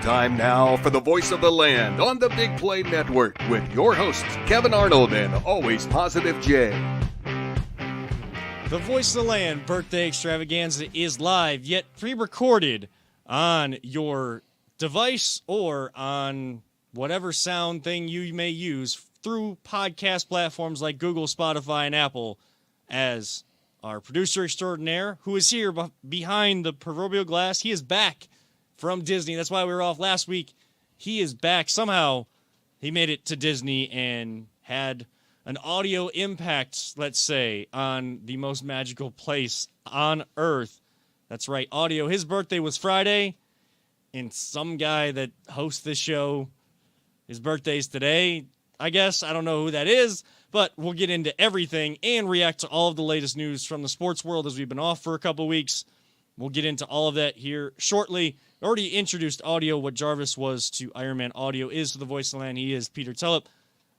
Time now for the voice of the land on the Big Play Network with your hosts, Kevin Arnold and Always Positive Jay. The voice of the land birthday extravaganza is live, yet pre-recorded on your device or on whatever sound thing you may use through podcast platforms like Google, Spotify, and Apple, as our producer extraordinaire, who is here behind the proverbial glass. He is back from Disney. That's why we were off last week. He is back. Somehow he made it to Disney and had an audio impact, let's say, on the most magical place on earth. That's right, audio. His birthday was Friday, and some guy that hosts this show, his birthday's today, I guess. I don't know who that is, but we'll get into everything and react to all of the latest news from the sports world as we've been off for a couple weeks. We'll get into all of that here shortly. I already introduced audio. What Jarvis was to Ironman, audio is to the voice of the land. He is Peter Tellep.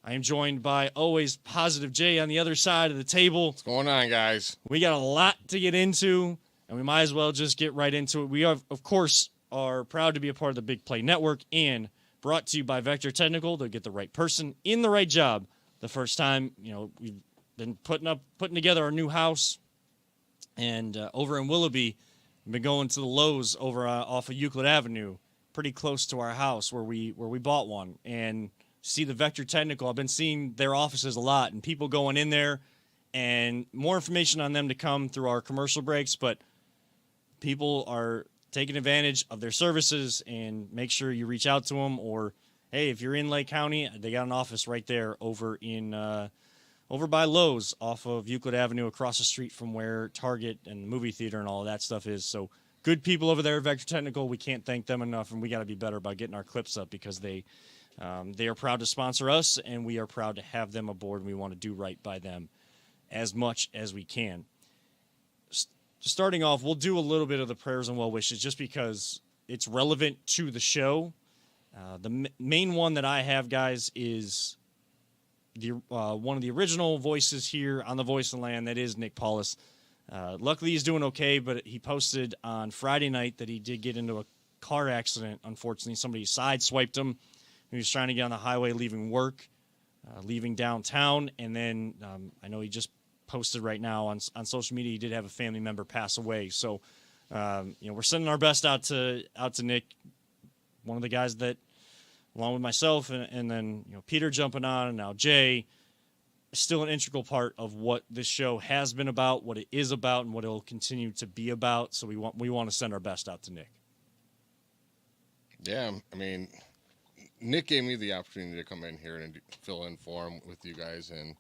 I am joined by Always Positive Jay on the other side of the table. What's going on, guys? We got a lot to get into, and we might as well just get right into it. We, of course, are proud to be a part of the Big Play Network and brought to you by Vector Technical. They'll get the right person in the right job the first time. You know, we've been putting together our new house, and over in Willoughby, we've been going to the Lowe's over off of Euclid Avenue, pretty close to our house where we bought one, and see the Vector Technical. I've been seeing their offices a lot, and people going in there, and more information on them to come through our commercial breaks, but people are taking advantage of their services, and make sure you reach out to them. Or, hey, if you're in Lake County, they got an office right there over by Lowe's off of Euclid Avenue, across the street from where Target and the movie theater and all of that stuff is. So good people over there at Vector Technical. We can't thank them enough, and we got to be better about getting our clips up, because they are proud to sponsor us, and we are proud to have them aboard, and we want to do right by them as much as we can. Starting off, we'll do a little bit of the prayers and well wishes just because it's relevant to the show. The main one that I have, guys, is the one of the original voices here on The Voice of the Land. That is Nick Paulus. Luckily, he's doing okay, but he posted on Friday night that he did get into a car accident. Unfortunately, somebody sideswiped him. He was trying to get on the highway, leaving work, leaving downtown, and then I know he just posted right now on social media he did have a family member pass away. So, we're sending our best out to Nick, one of the guys that, along with myself and then Peter jumping on, and now Jay, is still an integral part of what this show has been about, what it is about, and what it will continue to be about. So we want to send our best out to Nick. Yeah, I mean, Nick gave me the opportunity to come in here and fill in for him with you guys, and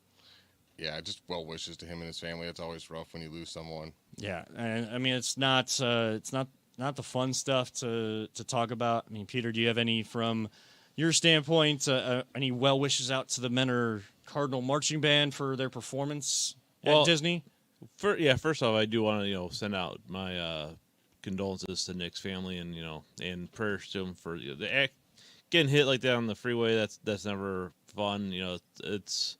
yeah, just well wishes to him and his family. It's always rough when you lose someone. Yeah, and I mean it's not the fun stuff to talk about. I mean, Peter, do you have any from your standpoint? Any well wishes out to the Menor Cardinal Marching Band for their performance at Disney? First off, I do want to send out my condolences to Nick's family, and prayers to him for getting hit like that on the freeway. That's never fun. It's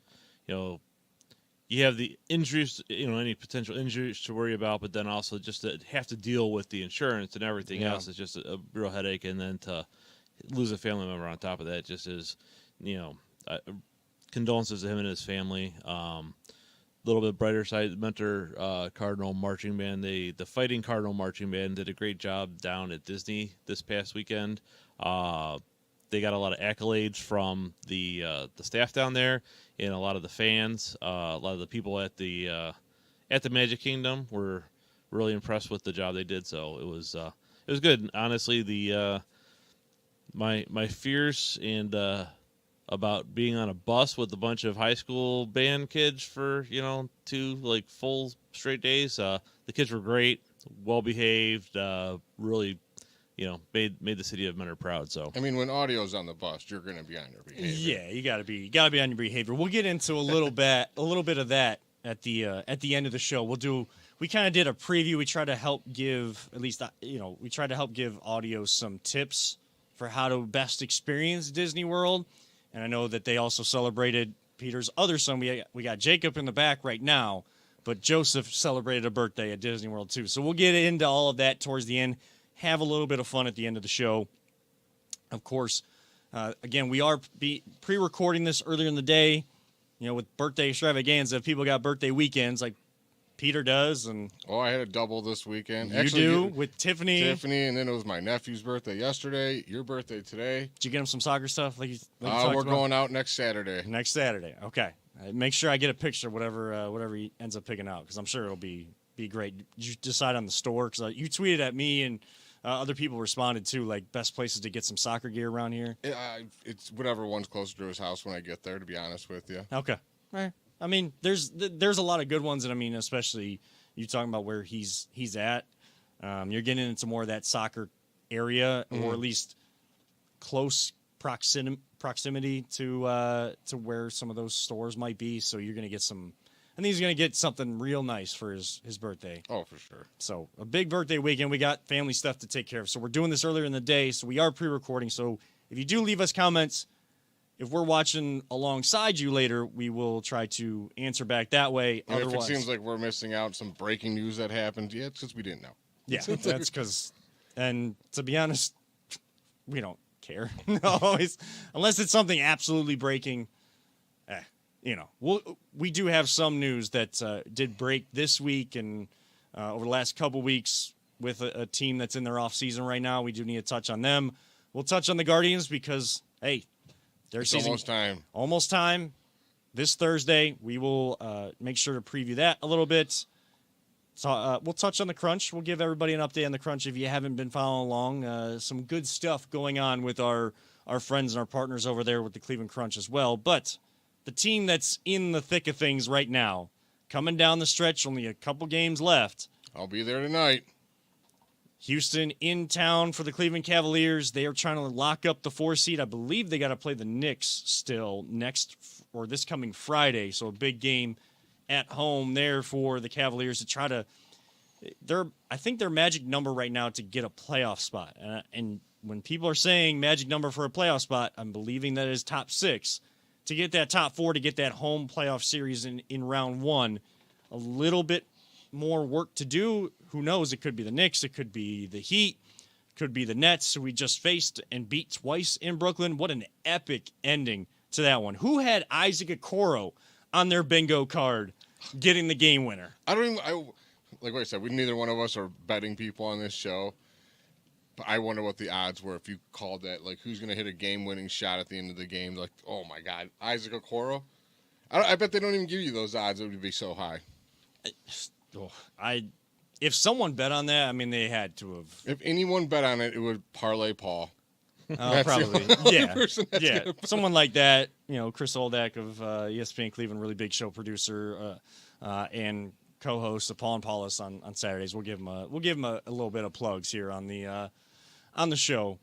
you have the injuries, any potential injuries to worry about, but then also just to have to deal with the insurance and everything else is just a real headache. And then to lose a family member on top of that just is, condolences to him and his family. Little bit brighter side, Mentor Cardinal Marching Band. The Fighting Cardinal Marching Band did a great job down at Disney this past weekend. They got a lot of accolades from the staff down there and a lot of the fans. A lot of the people at the Magic Kingdom were really impressed with the job they did. So it was good. Honestly, the my fears and about being on a bus with a bunch of high school band kids for 2 full straight days. The kids were great, well behaved, really. Made the city of Menor proud. So I mean, when audio's on the bus, you're going to be on your behavior. Yeah, you got to be on your behavior. We'll get into a little bit of that at the end of the show. We kind of did a preview. We tried to help give audio some tips for how to best experience Disney World, and I know that they also celebrated Peter's other son. We got Jacob in the back right now, but Joseph celebrated a birthday at Disney World too. So we'll get into all of that towards the end. Have a little bit of fun at the end of the show. Of course, again, we are pre-recording this earlier in the day, with birthday extravaganza. If people got birthday weekends like Peter does, and I had a double this weekend. you do with Tiffany. And then it was my nephew's birthday yesterday. Your birthday today. Did you get him some soccer stuff? Like you we're talked about? going out next Saturday. Next Saturday, okay. Make sure I get a picture, whatever he ends up picking out, because I'm sure it'll be great. Did you decide on the store? Because you tweeted at me and other people responded too, like best places to get some soccer gear around here. It's whatever one's closer to his house when I get there. To be honest with you. Okay. All right. I mean, there's a lot of good ones, and I mean, especially you talking about where he's at. You're getting into more of that soccer area, or at least close proximity to where some of those stores might be. So you're going to get some. I think he's going to get something real nice for his birthday. Oh, for sure. So a big birthday weekend. We got family stuff to take care of. So we're doing this earlier in the day. So we are pre-recording. So if you do leave us comments, if we're watching alongside you later, we will try to answer back that way. And if it seems like we're missing out some breaking news that happened, it's because we didn't know. Yeah, that's because, and to be honest, we don't care. Always, unless it's something absolutely breaking. We do have some news that did break this week and over the last couple weeks with a team that's in their off season right now. We do need to touch on them. We'll touch on the Guardians because, hey, their season almost time. This Thursday, we will make sure to preview that a little bit. So we'll touch on the Crunch. We'll give everybody an update on the Crunch if you haven't been following along. Some good stuff going on with our friends and our partners over there with the Cleveland Crunch as well. But the team that's in the thick of things right now, coming down the stretch, only a couple games left. I'll be there tonight. Houston in town for the Cleveland Cavaliers. They are trying to lock up the 4 seed. I believe they got to play the Knicks still this coming Friday. So a big game at home there for the Cavaliers to try to. I think their magic number right now to get a playoff spot. And when people are saying magic number for a playoff spot, I'm believing that is top 6. To get that top 4, to get that home playoff series in round 1, a little bit more work to do. Who knows? It could be the Knicks. It could be the Heat. It could be the Nets, who we just faced and beat twice in Brooklyn. What an epic ending to that one. Who had Isaac Okoro on their bingo card getting the game winner? Like I said, neither one of us are betting people on this show. But I wonder what the odds were if you called that, like, who's going to hit a game-winning shot at the end of the game. Like, oh, my God, Isaac Okoro? I bet they don't even give you those odds. It would be so high. If someone bet on that, I mean, they had to have. If anyone bet on it, it would parlay Paul. Probably. Yeah. Someone like that, Chris Oldak of ESPN Cleveland, really big show producer and co-host of Paul and Paulus on Saturdays. We'll give him a little bit of plugs here on the show.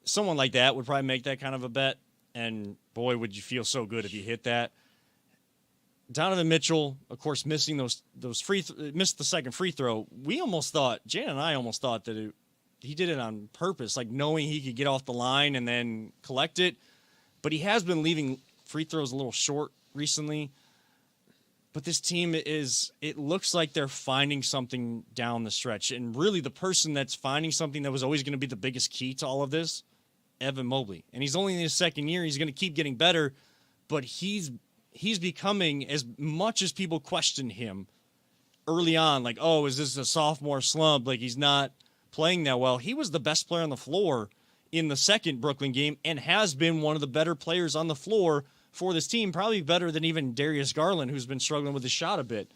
Someone like that would probably make that kind of a bet, and boy, would you feel so good if you hit that. Donovan Mitchell, of course, missing those missed the second free throw. Jan and I almost thought that he did it on purpose, like knowing he could get off the line and then collect it. But he has been leaving free throws a little short recently. But this team it looks like they're finding something down the stretch. And really the person that's finding something that was always going to be the biggest key to all of this, Evan Mobley. And he's only in his second year. He's going to keep getting better. But he's becoming, as much as people questioned him early on, like, oh, is this a sophomore slump? Like, he's not playing that well. He was the best player on the floor in the second Brooklyn game and has been one of the better players on the floor for this team, probably better than even Darius Garland, who's been struggling with his shot a bit.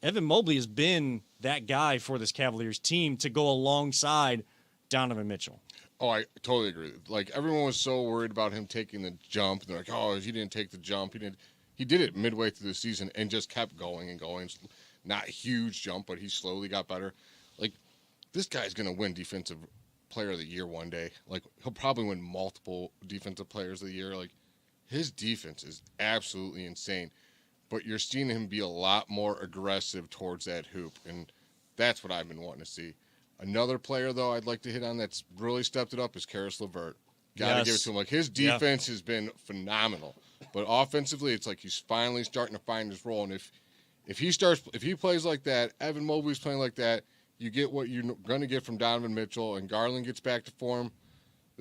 Evan Mobley has been that guy for this Cavaliers team to go alongside Donovan Mitchell. Oh, I totally agree. Like, everyone was so worried about him taking the jump. They're like, oh, he didn't take the jump. He did it midway through the season and just kept going and going. Not a huge jump, but he slowly got better. Like, this guy's going to win Defensive Player of the Year one day. Like, he'll probably win multiple Defensive Players of the Year. Like, his defense is absolutely insane. But you're seeing him be a lot more aggressive towards that hoop, and that's what I've been wanting to see. Another player, though, I'd like to hit on that's really stepped it up is Karis LeVert. Got to give it to him. Like, his defense has been phenomenal. But offensively, it's like he's finally starting to find his role. And if he plays like that, Evan Mobley's playing like that, you get what you're going to get from Donovan Mitchell, and Garland gets back to form.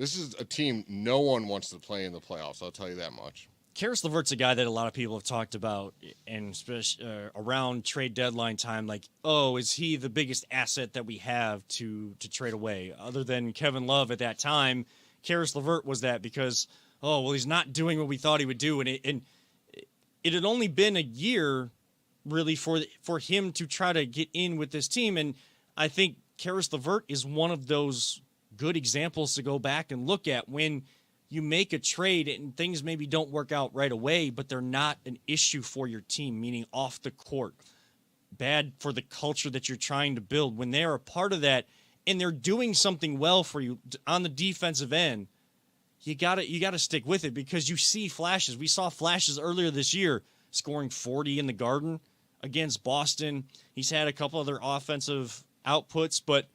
This is a team no one wants to play in the playoffs. I'll tell you that much. Karis LeVert's a guy that a lot of people have talked about, and especially around trade deadline time, like, oh, is he the biggest asset that we have to trade away? Other than Kevin Love at that time, Karis LeVert was that because, oh, well, he's not doing what we thought he would do. And it had only been a year, really, for him to try to get in with this team. And I think Karis LeVert is one of those good examples to go back and look at when you make a trade and things maybe don't work out right away, but they're not an issue for your team, meaning off the court, bad for the culture that you're trying to build. When they're a part of that and they're doing something well for you on the defensive end, you gotta stick with it because you see flashes. We saw flashes earlier this year, scoring 40 in the Garden against Boston. He's had a couple other offensive outputs, but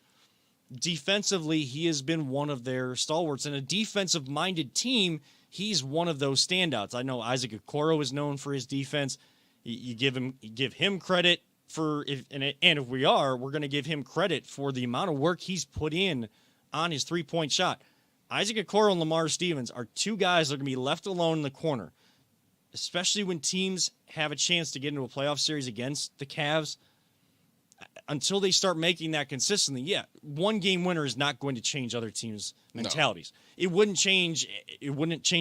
defensively, he has been one of their stalwarts. And a defensive-minded team, he's one of those standouts. I know Isaac Okoro is known for his defense. You give him credit for if we're going to give him credit for the amount of work he's put in on his three-point shot. Isaac Okoro and Lamar Stevens are two guys that are going to be left alone in the corner, especially when teams have a chance to get into a playoff series against the Cavs. Until they start making that consistently, one game winner is not going to change other teams' mentalities. No. It wouldn't change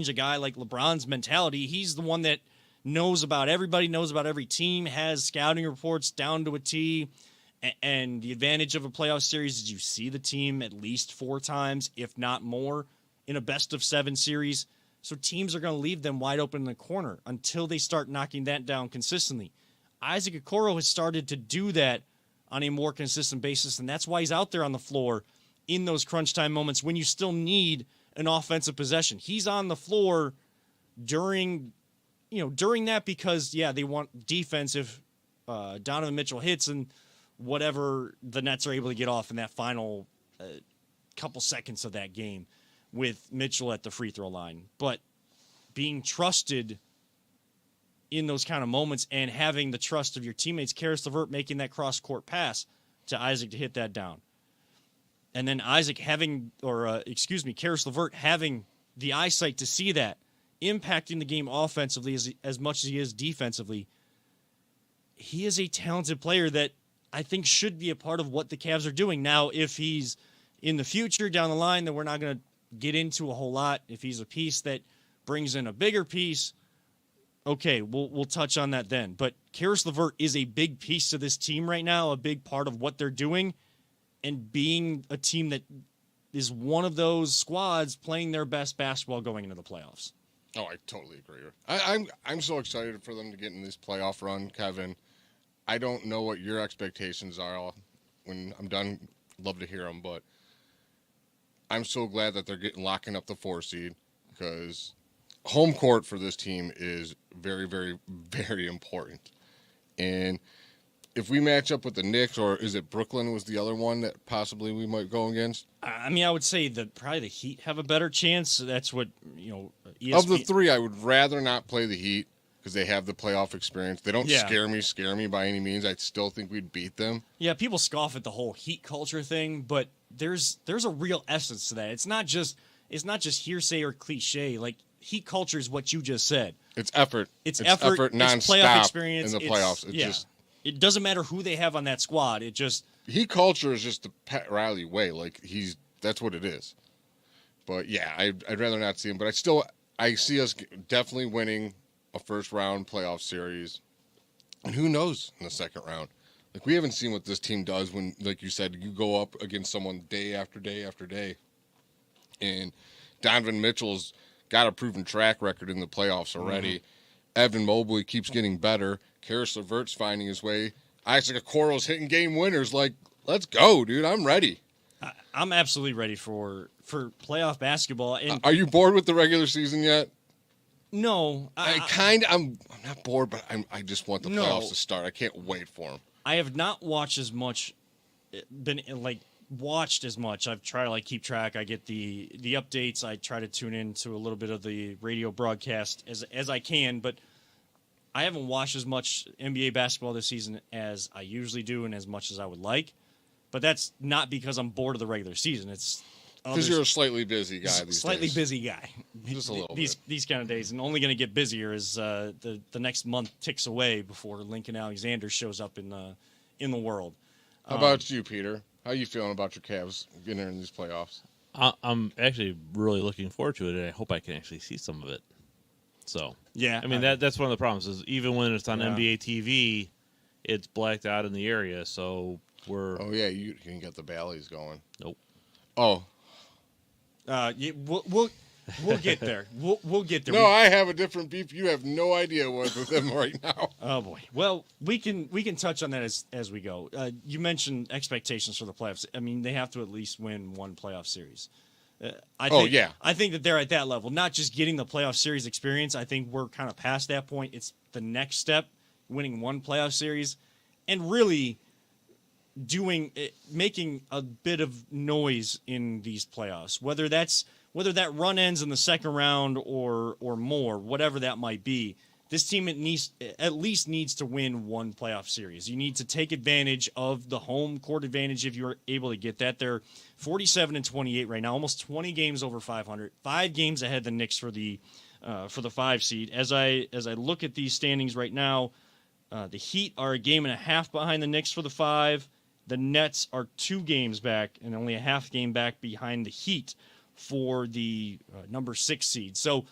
a guy like LeBron's mentality. He's the one that knows about everybody, knows about every team, has scouting reports down to a T. And the advantage of a playoff series is you see the team at least 4 times, if not more, in a best-of-7 series. So teams are going to leave them wide open in the corner until they start knocking that down consistently. Isaac Okoro has started to do that on a more consistent basis, and that's why he's out there on the floor in those crunch time moments when you still need an offensive possession. He's on the floor during that because, they want defense if Donovan Mitchell hits and whatever the Nets are able to get off in that final couple seconds of that game with Mitchell at the free throw line. But being trusted in those kind of moments and having the trust of your teammates, Karis LeVert making that cross-court pass to Isaac to hit that down. And then Karis LeVert having the eyesight to see that, impacting the game offensively as much as he is defensively. He is a talented player that I think should be a part of what the Cavs are doing. Now, if he's in the future down the line, then we're not going to get into a whole lot. If he's a piece that brings in a bigger piece, okay, we'll touch on that then. But Karis LeVert is a big piece to this team right now, a big part of what they're doing, and being a team that is one of those squads playing their best basketball going into the playoffs. Oh, I totally agree. I'm so excited for them to get in this playoff run, Kevin. I don't know what your expectations are. When I'm done, love to hear them, but I'm so glad that they're locking up the 4 seed because home court for this team is very, very, very important. And if we match up with the Knicks, or is it Brooklyn was the other one that possibly we might go against? I mean, I would say that probably the Heat have a better chance. That's what, ESPN... Of the 3, I would rather not play the Heat because they have the playoff experience. They don't scare me by any means. I still think we'd beat them. Yeah, people scoff at the whole Heat culture thing, but there's a real essence to that. It's not just hearsay or cliche. Like, Heat culture is what you just said. It's effort. It's effort nonstop. It's playoff experience in the playoffs. It doesn't matter who they have on that squad. Heat culture is just the Pat Riley way. Like that's what it is. But yeah, I'd rather not see him. But I see us definitely winning a first round playoff series, and who knows in the second round. Like we haven't seen what this team does when, like you said, you go up against someone day after day after day, and Donovan Mitchell's got a proven track record in the playoffs already. Mm-hmm. Evan Mobley keeps getting better. Karis LeVert's finding his way. Isaac Okoro's hitting game winners. Like, let's go, dude. I'm ready. I'm absolutely ready for playoff basketball. And are you bored with the regular season yet? No. I'm not bored, but I just want the playoffs to start. I can't wait for them. I have not watched as much, watched as much. I've tried to keep track. I get the updates. I try to tune into a little bit of the radio broadcast as I can, but I haven't watched as much NBA basketball this season as I usually do and as much as I would like. But that's not because I'm bored of the regular season. It's Because you're a slightly busy guy these slightly days. busy guy. Just a little these kind of days, and only going to get busier as the next month ticks away before Lincoln Alexander shows up in the world. How about you, Peter? How you feeling about your Cavs getting in these playoffs? I'm actually really looking forward to it, and I hope I can actually see some of it. So Yeah, I mean that's one of the problems is even when it's on Yeah. NBA TV, it's blacked out in the area. So we're Oh yeah, you can get the Bally's going. nope. Oh yeah, we'll get there. We'll get there. no, I have a different beef. You have no idea what's with them right now. Oh boy. Well, we can touch on that as we go. You mentioned expectations for the playoffs. I mean, they have to at least win one playoff series. I think that they're at that level. Not just getting the playoff series experience. I think we're kind of past that point. It's the next step, winning one playoff series, and really making a bit of noise in these playoffs. Whether that run ends in the second round or more, whatever that might be, this team at least needs to win one playoff series. You need to take advantage of the home court advantage if you're able to get that. They're 47-28 right now, almost 20 games over 500, 5 games ahead of the Knicks for the 5 seed. As I look at these standings right now, the Heat are a game and a half behind the Knicks for the 5. The Nets are 2 games back and only a half game back behind the Heat for the number 6 seed. So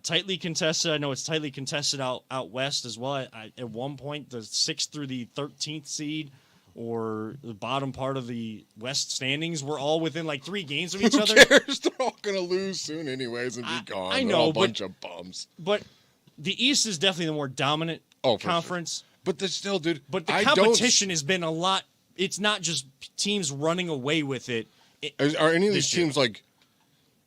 tightly contested. I know it's tightly contested out west as well. At one point, the 6th through the 13th seed or the bottom part of the West standings were all within like 3 games of each other. Who cares? They're all going to lose soon anyways and be gone. I know, They're all a but- bunch of bums. But the East is definitely the more dominant Oh, for conference. But there's still, dude. But the I competition has been a lot. It's not just teams running away with it. Are any of these this year. teams like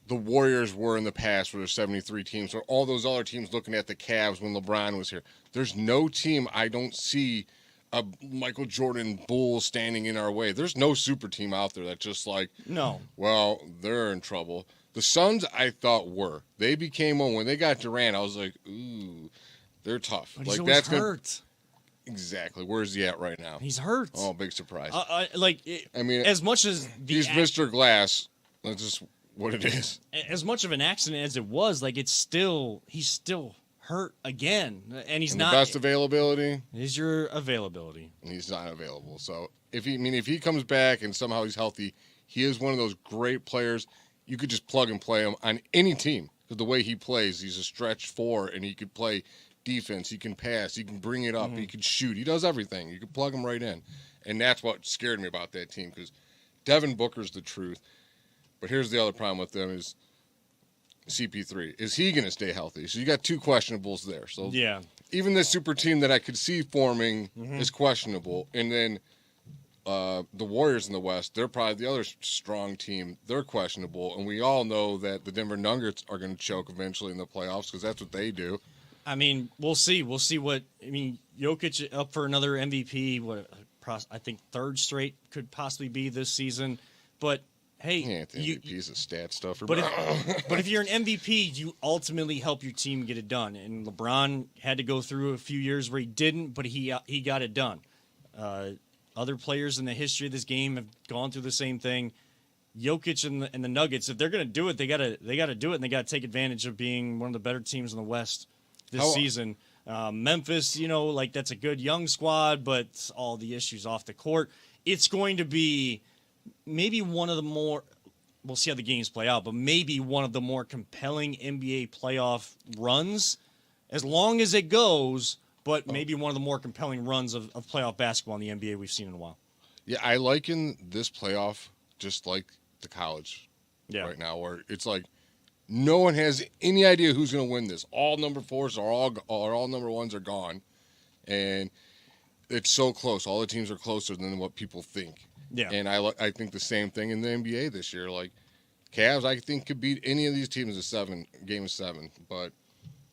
the Warriors were in the past, where there's 73 teams, or all those other teams looking at the Cavs when LeBron was here? There's no team I don't see a Michael Jordan Bull standing in our way. There's no super team out there that's just like, No. well, they're in trouble. The Suns, I thought were. They became one when they got Durant. I was like, ooh, they're tough. But like he's always gonna- hurt. Exactly. Where's he at right now? He's hurt. Oh, big surprise. I mean, as much as He's Mr. Glass. That's just what it is. as much of an accident as it was, like he's still hurt again, and he's And not. the best availability, Is your availability? he's not available. So if he comes back and somehow he's healthy, he is one of those great players. You could just plug and play him on any team because the way he plays, he's a stretch 4, and he could play defense. He can pass. He can bring it up. He can shoot. He does everything. You can plug him right in, and that's what scared me about that team because Devin Booker's the truth. But here's the other problem with them is CP3. Is he going to stay healthy? So you got 2 questionables there. So Yeah. even this super team that I could see forming is questionable. And then the Warriors in the West, they're probably the other strong team. They're questionable. And we all know that the Denver Nuggets are going to choke eventually in the playoffs because that's what they do. I mean, we'll see. We'll see Jokic up for another MVP. I think 3rd straight could possibly be this season. But hey, He ain't the MVP. He's a stat stuffer. But if you're an MVP, you ultimately help your team get it done. And LeBron had to go through a few years where he didn't, but he got it done. Other players in the history of this game have gone through the same thing. Jokic and the Nuggets, if they're going to do it, they got to do it, and they got to take advantage of being one of the better teams in the West this season. Memphis, that's a good young squad, but all the issues off the court. It's going to be maybe one of the more, we'll see how the games play out, but maybe one of the more compelling NBA playoff runs, as long as it goes, but maybe one of the more compelling runs of playoff basketball in the NBA we've seen in a while. Yeah, I liken this playoff just like the college right now, where it's like no one has any idea who's going to win this. All number 4s all number 1s are gone, and it's so close. All the teams are closer than what people think. Yeah, and I think the same thing in the NBA this year. Like Cavs, I think could beat any of these teams in game 7, but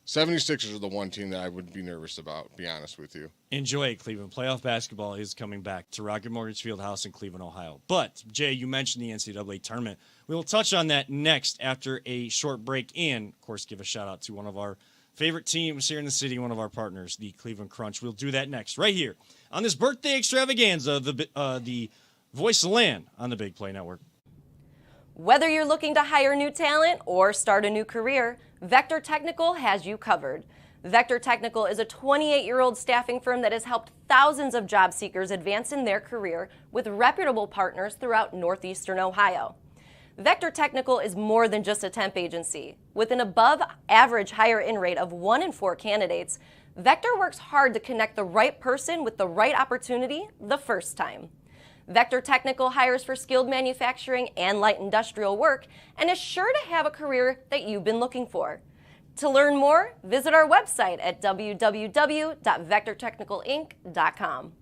76ers are the one team that I would be nervous about, to be honest with you. Enjoy it, Cleveland. Playoff basketball is coming back to Rocket Mortgage Fieldhouse in Cleveland, Ohio. But, Jay, you mentioned the NCAA tournament. We will touch on that next after a short break and, of course, give a shout-out to one of our favorite teams here in the city, one of our partners, the Cleveland Crunch. We'll do that next, right here on this birthday extravaganza, the Voice of the Land on the Big Play Network. Whether you're looking to hire new talent or start a new career, Vector Technical has you covered. Vector Technical is a 28-year-old staffing firm that has helped thousands of job seekers advance in their career with reputable partners throughout northeastern Ohio. Vector Technical is more than just a temp agency. With an above-average hire-in rate of 1 in 4 candidates, Vector works hard to connect the right person with the right opportunity the first time. Vector Technical hires for skilled manufacturing and light industrial work and is sure to have a career that you've been looking for. To learn more, visit our website at www.vectortechnicalinc.com.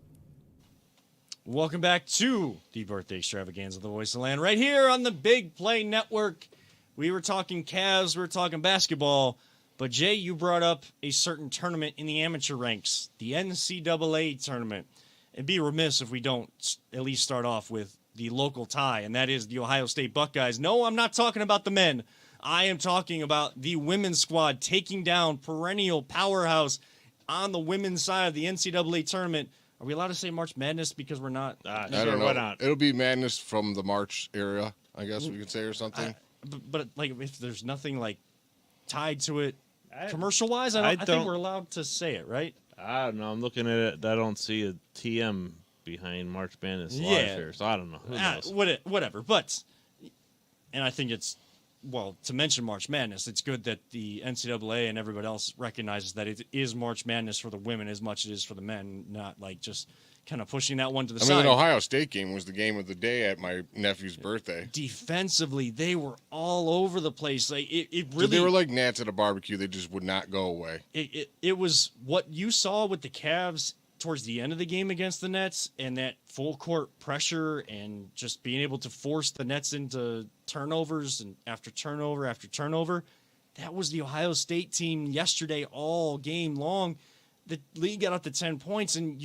Welcome back to the Birthday Extravaganza of the Voice of the Land, right here on the Big Play Network. We were talking Cavs, we were talking basketball, but Jay, you brought up a certain tournament in the amateur ranks, the NCAA tournament. It'd be remiss if we don't at least start off with the local tie, and that is the Ohio State Buckeyes. No, I'm not talking about the men. I am talking about the women's squad taking down perennial powerhouse on the women's side of the NCAA tournament. Are we allowed to say March Madness because we're not? I don't know. Why not? It'll be Madness from the March area, I guess we could say, or something. But like, if there's nothing like tied to it, commercial-wise, I think we're allowed to say it, right? I don't know. I'm looking at it. I don't see a TM behind March Madness live here, so I don't know. Who knows? Whatever. But, and I think it's, well, to mention March Madness, it's good that the NCAA and everybody else recognizes that it is March Madness for the women as much as it is for the men, not like just kind of pushing that one to the side. I mean, the Ohio State game was the game of the day at my nephew's birthday. Defensively, they were all over the place. Like it really, they were like gnats at a barbecue. They just would not go away. It was what you saw with the Cavs towards the end of the game against the Nets, and that full court pressure and just being able to force the Nets into turnovers and after turnover after turnover. That was the Ohio State team yesterday all game long. The league got up to 10 points, and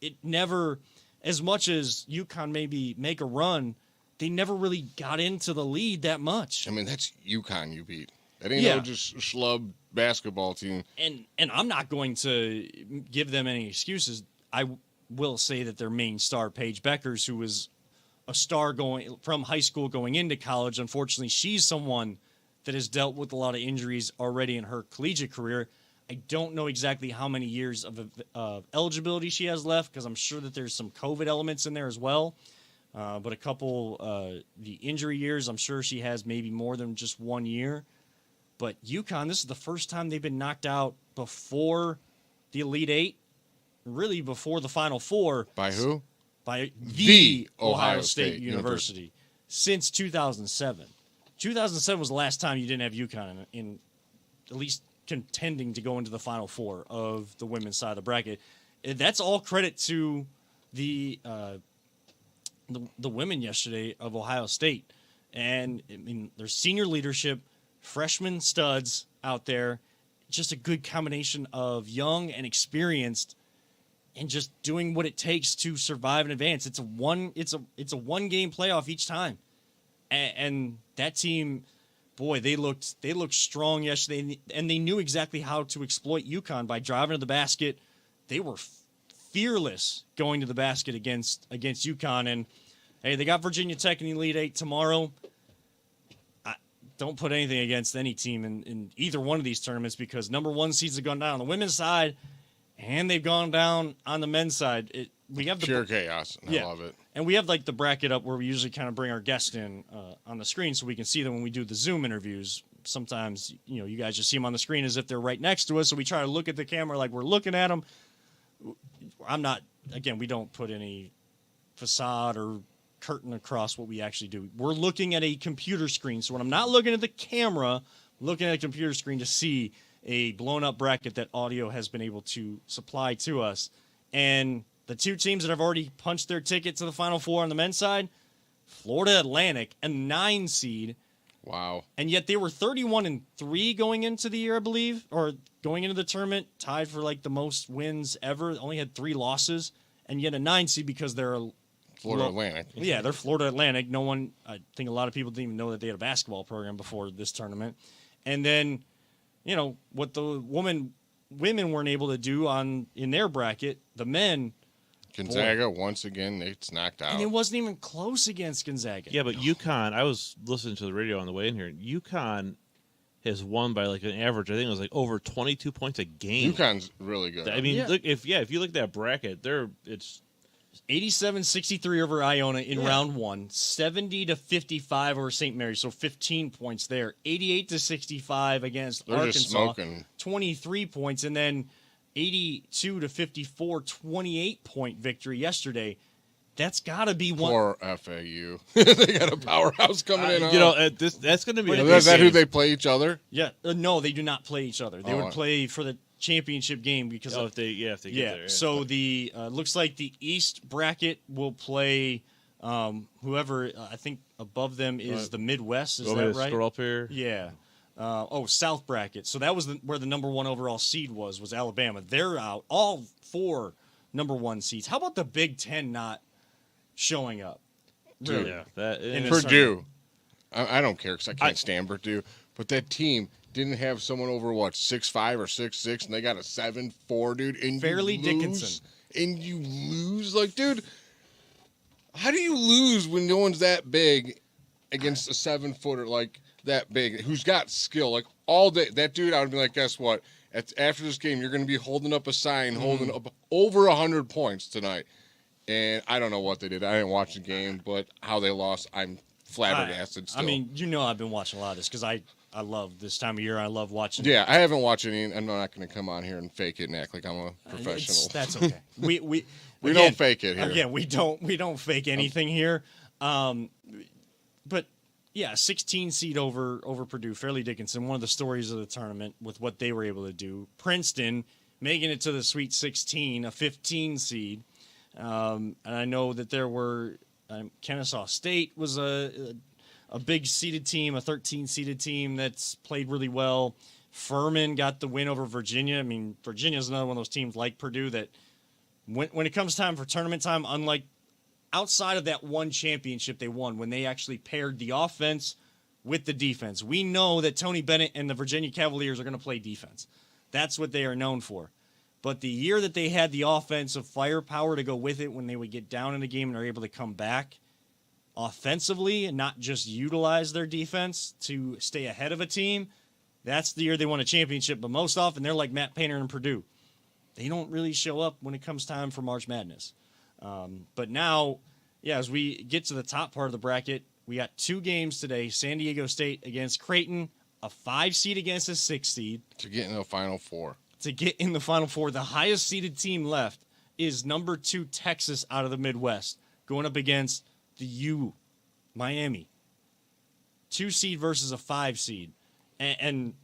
it never, as much as UConn maybe make a run, they never really got into the lead that much. I mean, that's UConn you beat. That ain't no just schlub basketball team. And I'm not going to give them any excuses. I will say that their main star, Paige Beckers, who was a star going from high school going into college, unfortunately, she's someone that has dealt with a lot of injuries already in her collegiate career. I don't know exactly how many years of eligibility she has left because I'm sure that there's some COVID elements in there as well. But a couple, the injury years, I'm sure she has maybe more than just 1 year. But UConn, this is the first time they've been knocked out before the Elite Eight, really before the Final Four. By who? By the Ohio State University since 2007. 2007 was the last time you didn't have UConn in at least contending to go into the Final Four of the women's side of the bracket. That's all credit to the women yesterday of Ohio State. And, I mean, their senior leadership, freshman studs out there, just a good combination of young and experienced and just doing what it takes to survive and advance. It's a one game playoff each time. And that team, boy, they looked strong yesterday, and they knew exactly how to exploit UConn by driving to the basket. They were fearless going to the basket against UConn. And, hey, they got Virginia Tech in the Elite Eight tomorrow. Don't put anything against any team in either one of these tournaments because number one seeds have gone down on the women's side, and they've gone down on the men's side. We have the pure chaos. I love it. And we have like the bracket up where we usually kind of bring our guest in on the screen so we can see them when we do the Zoom interviews. Sometimes, you guys just see them on the screen as if they're right next to us. So we try to look at the camera like we're looking at them. We don't put any facade or curtain across what we actually do. We're looking at a computer screen. So when I'm not looking at the camera, I'm looking at a computer screen to see a blown up bracket that audio has been able to supply to us. And the two teams that have already punched their ticket to the Final Four on the men's side, Florida Atlantic, a 9 seed. Wow. And yet they were 31-3 going into the year, I believe, or going into the tournament, tied for like the most wins ever. Only had 3 losses, and yet a 9 seed because they're Florida Atlantic. Yeah, they're Florida Atlantic. I think a lot of people didn't even know that they had a basketball program before this tournament. And then, what the women weren't able to do in their bracket, the men Gonzaga, once again, it's knocked out. And it wasn't even close against Gonzaga. Yeah, but UConn, I was listening to the radio on the way in here. UConn has won by like an average, I think it was like over 22 points a game. UConn's really good. I mean, look, if you look at that bracket, it's 87-63 over Iona in round 1, 70-55 over St. Mary's, so 15 points there. 88-65 against They're Arkansas, just smoking. 23 points, and then 82-54, 28-point victory yesterday. That's got to be one. Poor FAU. They got a powerhouse coming in. you know that's going to be. Is that who they play each other? Yeah, no, they do not play each other. They would play for the championship game because if they get there. So the looks like the East bracket will play whoever I think above them is the Midwest. Is that right? Scroll up here. Yeah. South bracket. So that was where the number 1 overall seed was Alabama. They're out. All 4 number 1 seeds. How about the Big Ten not showing up? Dude, Yeah, Purdue. I don't care because I can't stand Purdue. But that team didn't have someone over, 6'5" or 6'6", and they got a 7'4", dude. And Fairleigh Dickinson. And you lose. Like, dude, how do you lose when no one's that big against a 7-footer like that big who's got skill? Like, all day, that dude, I would be like, guess what? After this game, you're going to be holding up a sign, holding up over 100 points tonight. And I don't know what they did. I didn't watch the game, but how they lost, I'm flabbergasted still. I mean, I've been watching a lot of this because I love this time of year. I love watching. Yeah, I haven't watched any. I'm not going to come on here and fake it and act like I'm a professional. That's okay. We again, don't fake it here. Again, we don't fake anything here. But yeah, 16 seed over Purdue. Fairleigh Dickinson, one of the stories of the tournament with what they were able to do. Princeton making it to the Sweet 16, a 15 seed. And I know that there were Kennesaw State was a big seeded team, a 13 seeded team that's played really well. Furman got the win over Virginia. I mean, Virginia's another one of those teams like Purdue that when it comes time for tournament time, unlike outside of that one championship they won, when they actually paired the offense with the defense. We know that Tony Bennett and the Virginia Cavaliers are going to play defense. That's what they are known for. But the year that they had the offensive firepower to go with it when they would get down in the game and are able to come back offensively and not just utilize their defense to stay ahead of a team, that's the year they won a championship. But most often, they're like Matt Painter and Purdue. They don't really show up when it comes time for March Madness. But now, as we get to the top part of the bracket, we got 2 games today. San Diego State against Creighton, a 5 seed against a 6 seed. To get in the Final Four. To get in the Final Four, the highest seeded team left is number 2 Texas out of the Midwest, going up against the U, Miami. 2 seed versus a 5 seed, and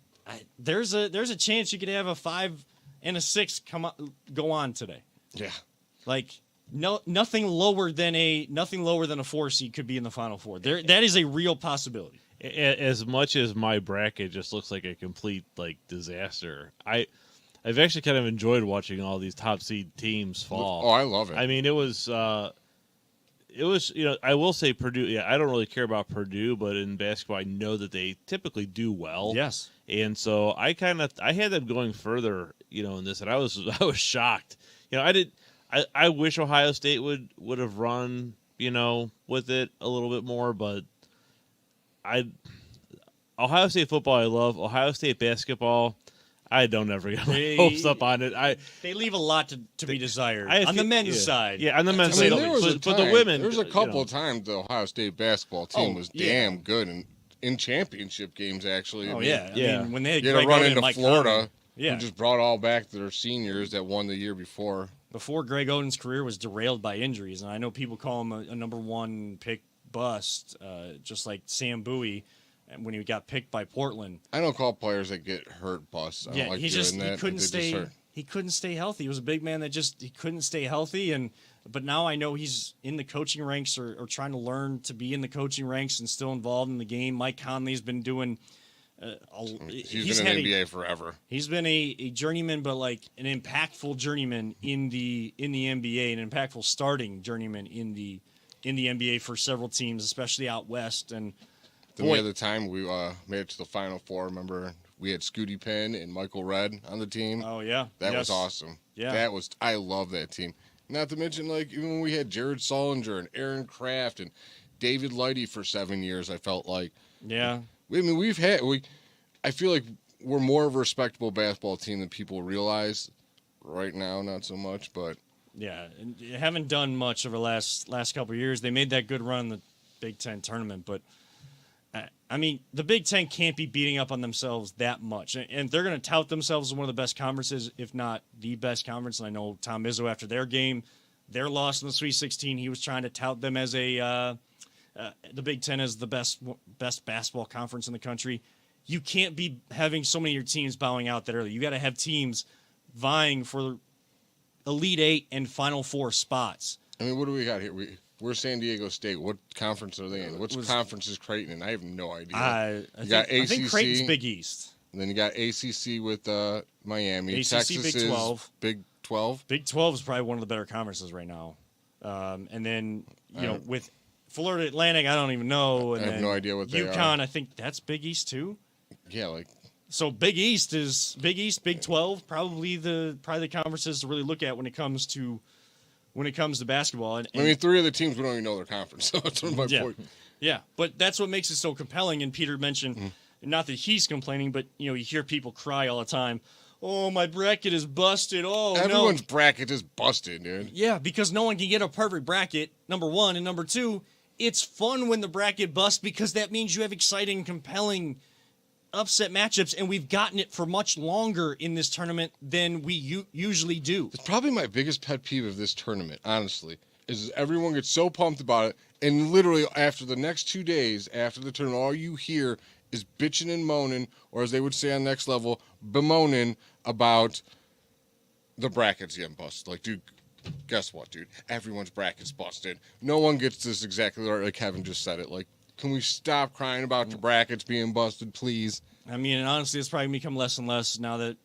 there's a chance you could have a 5 and a 6 go on today. Yeah, like nothing lower than a 4 seed could be in the Final Four. That is a real possibility. As much as my bracket just looks like a complete disaster, I've actually kind of enjoyed watching all these top seed teams fall. Oh, I love it. I mean, it was I will say Purdue. Yeah, I don't really care about Purdue, but in basketball, I know that they typically do well. Yes, and so I had them going further, in this, and I was shocked. I wish Ohio State would have run, with it a little bit more, but Ohio State football I love. Ohio State basketball, I don't ever get my hopes up on it. They leave a lot to be desired on the men's side. Yeah, on the men's side. But the women, there's a couple of times the Ohio State basketball team was damn good in championship games. Actually, I mean, when they had Greg Greg run Oden into Mike Florida, Conley, who just brought all back their seniors that won the year before. Before Greg Oden's career was derailed by injuries, and I know people call him a number 1 pick bust, just like Sam Bowie. And when he got picked by Portland, I don't call players that get hurt busts. I don't like doing that. He couldn't stay healthy. He was a big man that he couldn't stay healthy. But now I know he's in the coaching ranks or trying to learn to be in the coaching ranks and still involved in the game. Mike Conley's been doing. He's been in the NBA forever. He's been a journeyman, but like an impactful journeyman in the NBA, an impactful starting journeyman in the NBA for several teams, especially out west. And the other time we made it to the Final Four, remember we had Scooty Penn and Michael Redd on the team. Oh yeah, that was awesome. Yeah, I love that team. Not to mention, like, even when we had Jared Solinger and Aaron Kraft and David Lighty for 7 years, I felt like. Yeah. I mean, I feel like we're more of a respectable basketball team than people realize right now, not so much, but. Yeah, and you haven't done much over the last couple of years. They made that good run in the Big Ten tournament, but I mean, the Big Ten can't be beating up on themselves that much, and they're going to tout themselves as one of the best conferences, if not the best conference. And I know Tom Izzo, after their game, their loss in the Sweet 16, he was trying to tout them as the Big Ten as the best basketball conference in the country. You can't be having so many of your teams bowing out that early. You got to have teams vying for Elite Eight and Final Four spots. I mean, what do we got here? We're San Diego State. What conference are they in? Which conference is Creighton in? I have no idea. I think Creighton's Big East. And then you got ACC with Miami. ACC Texas Big 12. Is Big 12. Big 12 is probably one of the better conferences right now. And then, with Florida Atlantic, I don't even know. And I have no idea what they are. UConn, I think that's Big East too. Yeah, like. So Big East, Big 12, probably the conferences to really look at when it comes to basketball. And I mean, 3 of the teams we don't even know their conference. So that's my point. Yeah, but that's what makes it so compelling. And Peter mentioned, not that he's complaining, but you hear people cry all the time. Oh, my bracket is busted. Oh, everyone's bracket is busted, dude. Yeah, because no one can get a perfect bracket. Number one, and number two, it's fun when the bracket busts because that means you have exciting, compelling upset matchups, and we've gotten it for much longer in this tournament than we usually do. It's probably my biggest pet peeve of this tournament, honestly, is everyone gets so pumped about it, and literally after the next 2 days after the tournament, all you hear is bitching and moaning, or as they would say on Next Level, bemoaning about the brackets getting busted. Like, dude, guess what, dude? Everyone's bracket's busted. No one gets this exactly right, like Kevin just said it. Like, can we stop crying about your brackets being busted, please? I mean, honestly, it's probably become less and less now that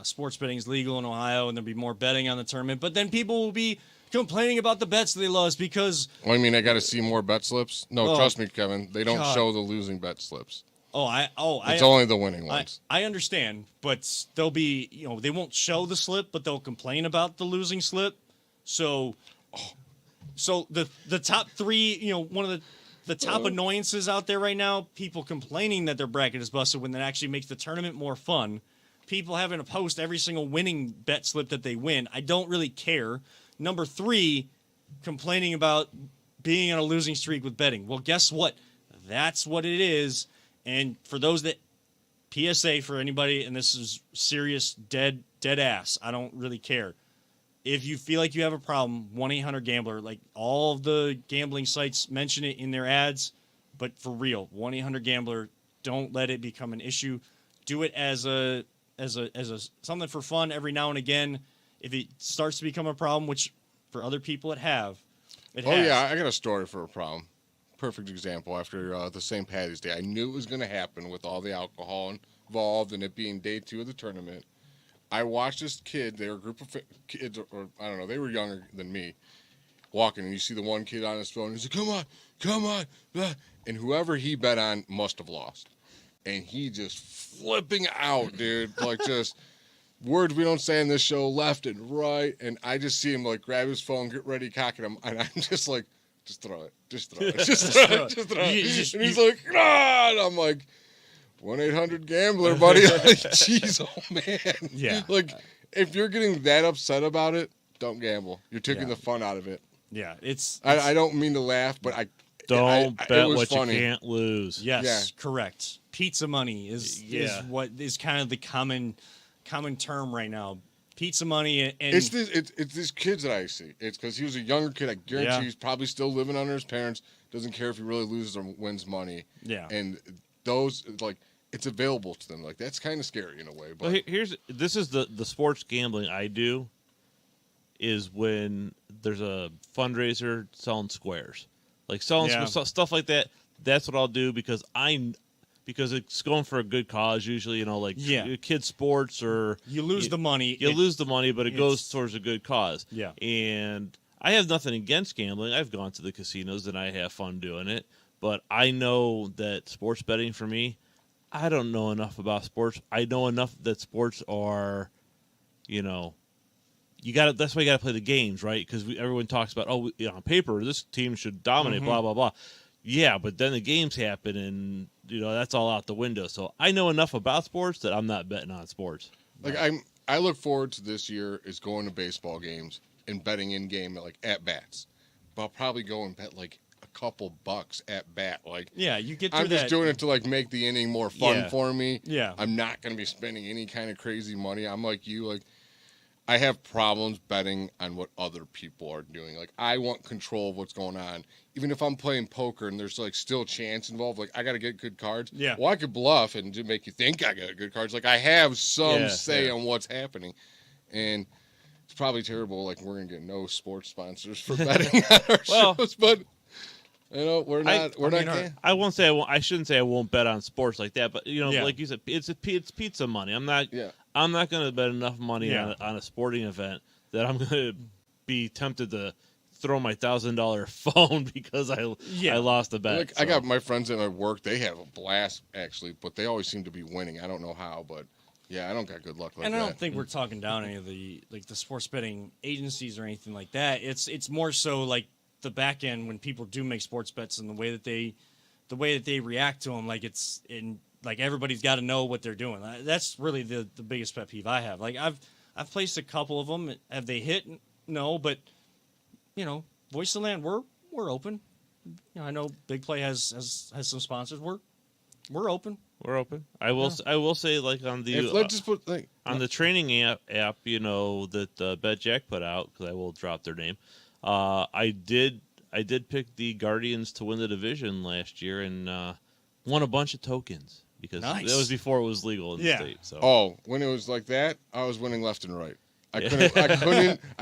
sports betting is legal in Ohio and there'll be more betting on the tournament. But then people will be complaining about the bets they lost because... Well, I mean, I got to see more bet slips? No, trust me, Kevin. They don't show the losing bet slips. It's only the winning ones. I understand, but they'll be, they won't show the slip, but they'll complain about the losing slip. So the top 3, one of the top annoyances out there right now, people complaining that their bracket is busted when that actually makes the tournament more fun. People having to post every single winning bet slip that they win. I don't really care. Number 3, complaining about being on a losing streak with betting. Well, guess what? That's what it is. And for those that PSA for anybody, and this is serious dead ass, I don't really care. If you feel like you have a problem, 1-800-GAMBLER, like all of the gambling sites mention it in their ads, but for real, 1-800-GAMBLER, don't let it become an issue. Do it as a something for fun every now and again. If it starts to become a problem, which for other people it has. Yeah, I got a story for a problem. Perfect example after the St. Patty's Day. I knew it was going to happen with all the alcohol involved and it being day 2 of the tournament. I watched this kid, they were a group of kids, or I don't know, they were younger than me, walking, and you see the one kid on his phone, he's like, come on, blah. And whoever he bet on must have lost. And he just flipping out, dude, like just words we don't say in this show, left and right, and I just see him, like, grab his phone, get ready, cock it, and I'm just like, just throw it, just throw it, just throw it, just throw it. And he's like, nah, and I'm like, 1-800-GAMBLER, buddy. Like, jeez, oh man. Yeah. Like, if you're getting that upset about it, don't gamble. You're taking the fun out of it. Yeah, it's I don't mean to laugh, but don't bet what funny. you can't lose. Yes, correct. Pizza money is what is kind of the common term right now. Pizza money, and it's these kids that I see. It's because he was a younger kid. I guarantee he's probably still living under his parents. Doesn't care if he really loses or wins money. Yeah, and those, like, it's available to them. Like, that's kind of scary in a way. But well, this is the sports gambling I do is when there's a fundraiser selling squares, like selling stuff like that. That's what I'll do because it's going for a good cause usually, like kids sports or you lose the money. You lose the money, but it goes towards a good cause. Yeah. And I have nothing against gambling. I've gone to the casinos and I have fun doing it, but I know that sports betting for me, I don't know enough about sports. I know enough that sports are, That's why you got to play the games, right? Because everyone talks about, on paper, this team should dominate, blah, blah, blah. Yeah, but then the games happen, and, that's all out the window. So I know enough about sports that I'm not betting on sports. Like, I look forward to this year is going to baseball games and betting in game at bats. But I'll probably go and bet like a couple bucks at bat. Like, yeah, you get through I'm just doing it to like make the inning more fun for me. Yeah, I'm not going to be spending any kind of crazy money. I'm like you, like I have problems betting on what other people are doing. Like, I want control of what's going on. Even if I'm playing poker and there's like still chance involved, like I got to get good cards. Yeah. Well, I could bluff and just make you think I got good cards. Like, I have some say on what's happening, and it's probably terrible. Like, we're gonna get no sports sponsors for betting on our shows, but we're not. I won't say I won't. I shouldn't say I won't bet on sports like that. But like you said, it's pizza money. I'm not. Yeah. I'm not going to bet enough money on a sporting event that I'm going to be tempted to throw my $1,000 phone because I lost the bet. Like, I got my friends at my work. They have a blast actually, but they always seem to be winning. I don't know how, but yeah, I don't got good luck like that. And I don't think we're talking down any of the sports betting agencies or anything like that. It's more so like the back end when people do make sports bets and the way that they react to them. Like, it's in. Like, everybody's got to know what they're doing. That's really the biggest pet peeve I have. Like, I've placed a couple of them. Have they hit? No, but Voice of the Land, we're open. I know Big Play has some sponsors. We're open. We're open. I will say, like, on the the training app, that Bet Jack put out, because I will drop their name. I did pick the Guardians to win the division last year and won a bunch of tokens. Because that was before it was legal in the state. So. When it was like that, I was winning left and right. I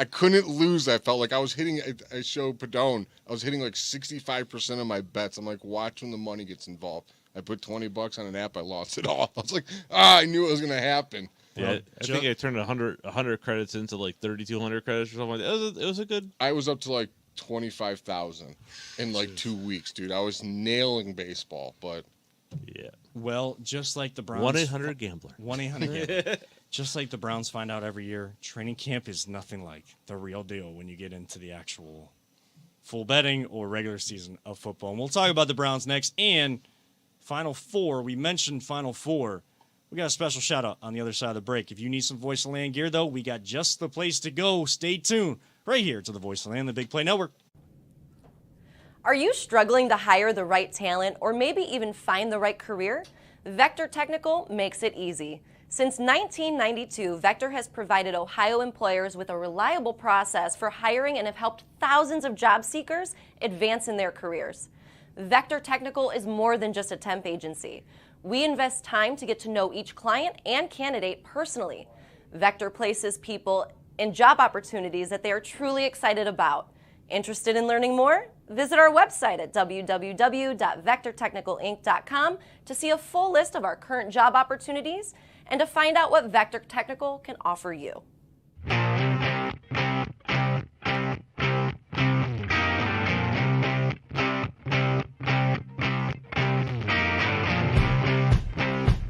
couldn't lose. I felt like I was hitting. I showed Padone. I was hitting like 65% of my bets. I'm like, watch when the money gets involved. I put $20 on an app. I lost it all. I was like, I knew it was going to happen. Yeah, I think I turned 100 credits into like 3,200 credits or something like that. It was a good. I was up to like 25,000 in like 2 weeks, dude. I was nailing baseball, but. Yeah. Well, just like the Browns. 1-800-GAMBLER. 1-800-GAMBLER. Just like the Browns find out every year, training camp is nothing like the real deal when you get into the actual full betting or regular season of football. And we'll talk about the Browns next. And Final Four, we mentioned Final Four. We got a special shout out on the other side of the break. If you need some Voice of the Land gear, though, we got just the place to go. Stay tuned right here to the Voice of the Land, the Big Play Network. Are you struggling to hire the right talent or maybe even find the right career? Vector Technical makes it easy. Since 1992, Vector has provided Ohio employers with a reliable process for hiring and have helped thousands of job seekers advance in their careers. Vector Technical is more than just a temp agency. We invest time to get to know each client and candidate personally. Vector places people in job opportunities that they are truly excited about. Interested in learning more? Visit our website at www.vectortechnicalinc.com to see a full list of our current job opportunities and to find out what Vector Technical can offer you.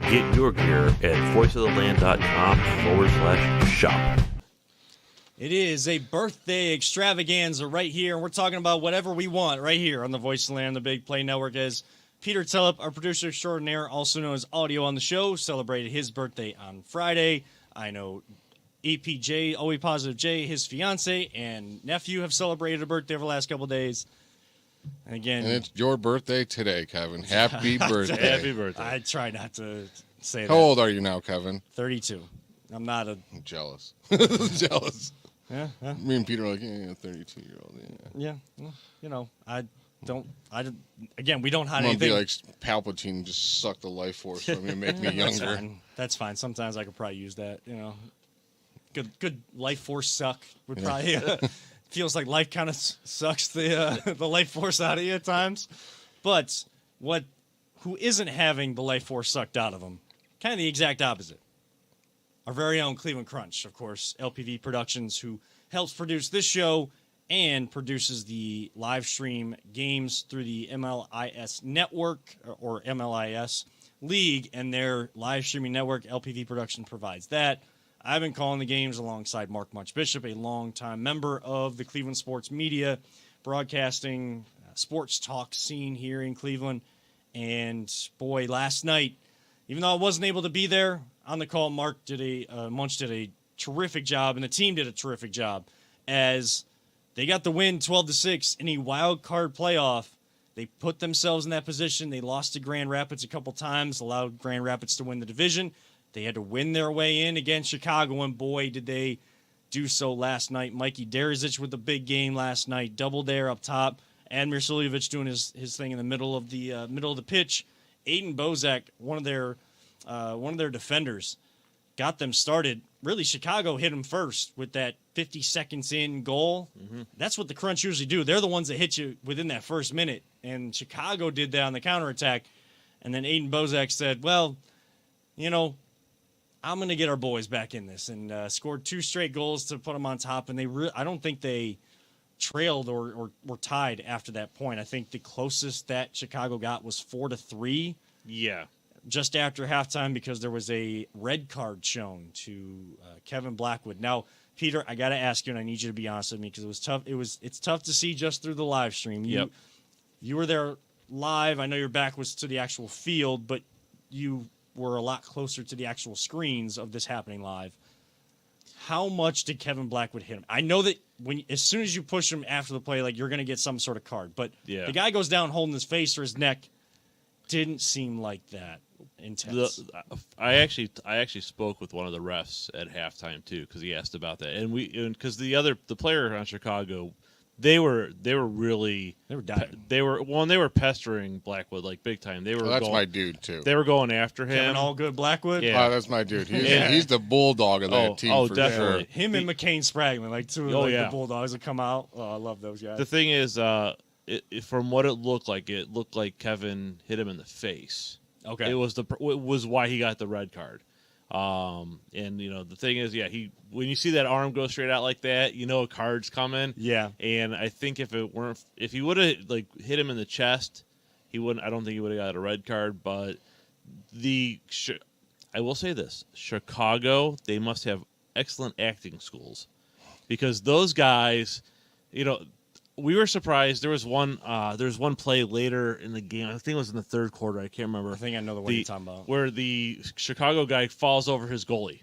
Get your gear at voiceoftheland.com/shop. It is a birthday extravaganza right here, and we're talking about whatever we want right here on the Voice of the Land, the Big Play Network. As Peter Tellep, our producer extraordinaire, also known as Audio on the Show, celebrated his birthday on Friday. I know EPJ, Always Positive J, his fiance and nephew have celebrated a birthday over the last couple of days. And again, and it's your birthday today, Kevin. Happy birthday. Happy birthday. I try not to say that. How old are you now, Kevin? 32. I'm not a... I'm jealous. Jealous. Yeah. Me and Peter are like, 32-year-old. Yeah. Well, again, we don't hide I'm anything. gonna be like Palpatine, just suck the life force from me and make me younger. That's fine. Sometimes I could probably use that. Good life force suck would probably feels like life kind of sucks the life force out of you at times. But who isn't having the life force sucked out of them? Kind of the exact opposite. Our very own Cleveland Crunch, of course, LPV Productions, who helps produce this show and produces the live stream games through the MLIS network or MLIS league and their live streaming network. LPV Production provides that. I've been calling the games alongside Mark Munch Bishop, a longtime member of the Cleveland sports media, broadcasting sports talk scene here in Cleveland. And boy, last night, even though I wasn't able to be there on the call, Munch did a terrific job, and the team did a terrific job as they got the win 12-6 in a wild card playoff. They put themselves in that position. They lost to Grand Rapids a couple times, allowed Grand Rapids to win the division. They had to win their way in against Chicago, and boy, did they do so last night. Mikey Derizic with the big game last night, double there up top. Admir Suljevic doing his thing in the middle of the pitch. Aiden Bozak, one of their defenders, got them started. Really, Chicago hit them first with that 50 seconds in goal. Mm-hmm. That's what the Crunch usually do. They're the ones that hit you within that first minute. And Chicago did that on the counterattack. And then Aiden Bozak said, well, you know, I'm going to get our boys back in this. And scored 2 straight goals to put them on top. And I don't think they trailed or were tied after that point. I think the closest that Chicago got was 4-3. Yeah. Just after halftime, because there was a red card shown to Kevin Blackwood. Now, Peter, I got to ask you, and I need you to be honest with me because it was tough. It's tough to see just through the live stream. You were there live. I know your back was to the actual field, but you were a lot closer to the actual screens of this happening live. How much did Kevin Blackwood hit him? I know that as soon as you push him after the play, like you're going to get some sort of card, but the guy goes down holding his face or his neck. Didn't seem like that intense. I actually spoke with one of the refs at halftime too because he asked about that, and because the player on Chicago, they were dying. They were pestering Blackwood like big time. That's my dude too. They were going after him. Kevin Allgood Blackwood. Yeah, oh, that's my dude. He's the bulldog of that team. Oh, for definitely. Sure. Him and McCain Spragman, like two of the Bulldogs that come out. Oh, I love those guys. The thing is, from what it looked like Kevin hit him in the face. Okay, it was why he got the red card. And you know the thing is, when you see that arm go straight out like that, you know a card's coming. Yeah, and I think if he would have like hit him in the chest, he wouldn't. I don't think he would have got a red card. But I will say this: Chicago, they must have excellent acting schools because those guys, you know. We were surprised. There was one play later in the game. I think it was in the third quarter. I can't remember. I think I know the one you're talking about. Where the Chicago guy falls over his goalie.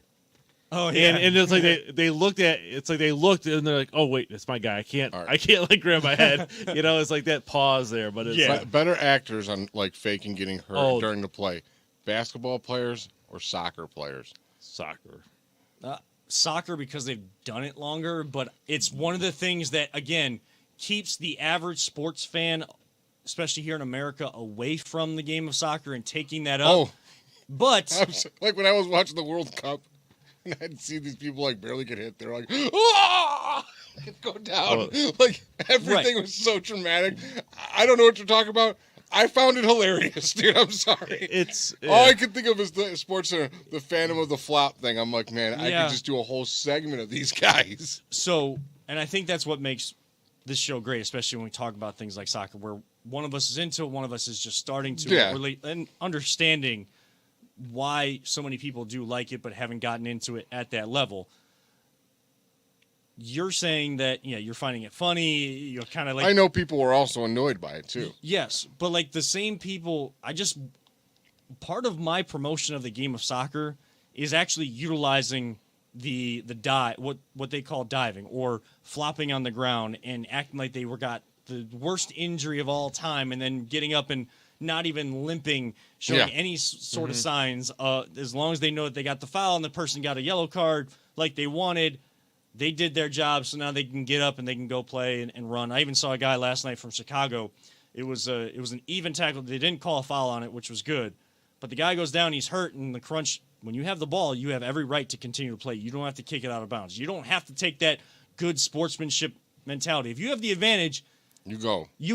Oh yeah. And it's like they looked and they're like, oh wait, it's my guy. I can't like grab my head. You know, it's like that pause there. But it's like, better actors on like faking getting hurt during the play. Basketball players or soccer players? Soccer because they've done it longer. But it's one of the things that again keeps the average sports fan, especially here in America, away from the game of soccer and taking that up. Oh, but like when I was watching the World Cup and I'd see these people like barely get hit, they're like, "Ah!" Go down. Like everything was so dramatic. I don't know what you're talking about. I found it hilarious, dude. I'm sorry. All I could think of is the Sports Center, the Phantom of the Flop thing. I'm like, man, I could just do a whole segment of these guys. So, and I think that's what makes this show great, especially when we talk about things like soccer, where one of us is into it, one of us is just starting to really and understanding why so many people do like it, but haven't gotten into it at that level. You're saying that you're finding it funny. You're kind of like I know people were also annoyed by it too. Yes, but like the same people, part of my promotion of the game of soccer is actually utilizing the dive, what they call diving, or flopping on the ground and acting like they got the worst injury of all time, and then getting up and not even limping, showing any sort of signs. As long as they know that they got the foul and the person got a yellow card like they wanted, they did their job. So now they can get up and they can go play and run. I even saw a guy last night from Chicago. It was an even tackle. They didn't call a foul on it, which was good. But the guy goes down, he's hurt, and the Crunch. When you have the ball, you have every right to continue to play. You don't have to kick it out of bounds. You don't have to take that good sportsmanship mentality. If you have the advantage, you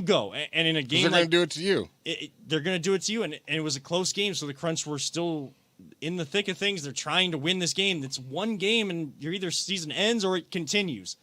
go. And in a game, they're going to do it to you. They're going to do it to you. And it was a close game, so the Crunch were still in the thick of things. They're trying to win this game. It's one game, and your either season ends or it continues.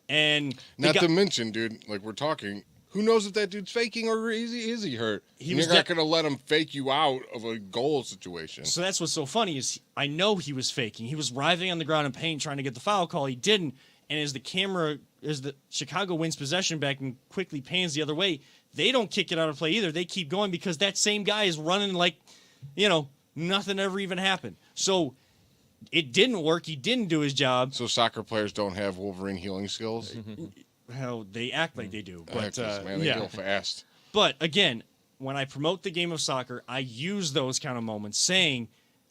And not to mention, dude, like we're talking, Who knows if that dude's faking or is he hurt? You're not going to let him fake you out of a goal situation. So that's what's so funny is I know he was faking. He was writhing on the ground in pain trying to get the foul call. He didn't. And as the Chicago wins possession back and quickly pans the other way, they don't kick it out of play either. They keep going because that same guy is running like, nothing ever even happened. So it didn't work. He didn't do his job. So soccer players don't have Wolverine healing skills? Well, they act like they do. But, man, they go fast. But again, when I promote the game of soccer, I use those kind of moments saying,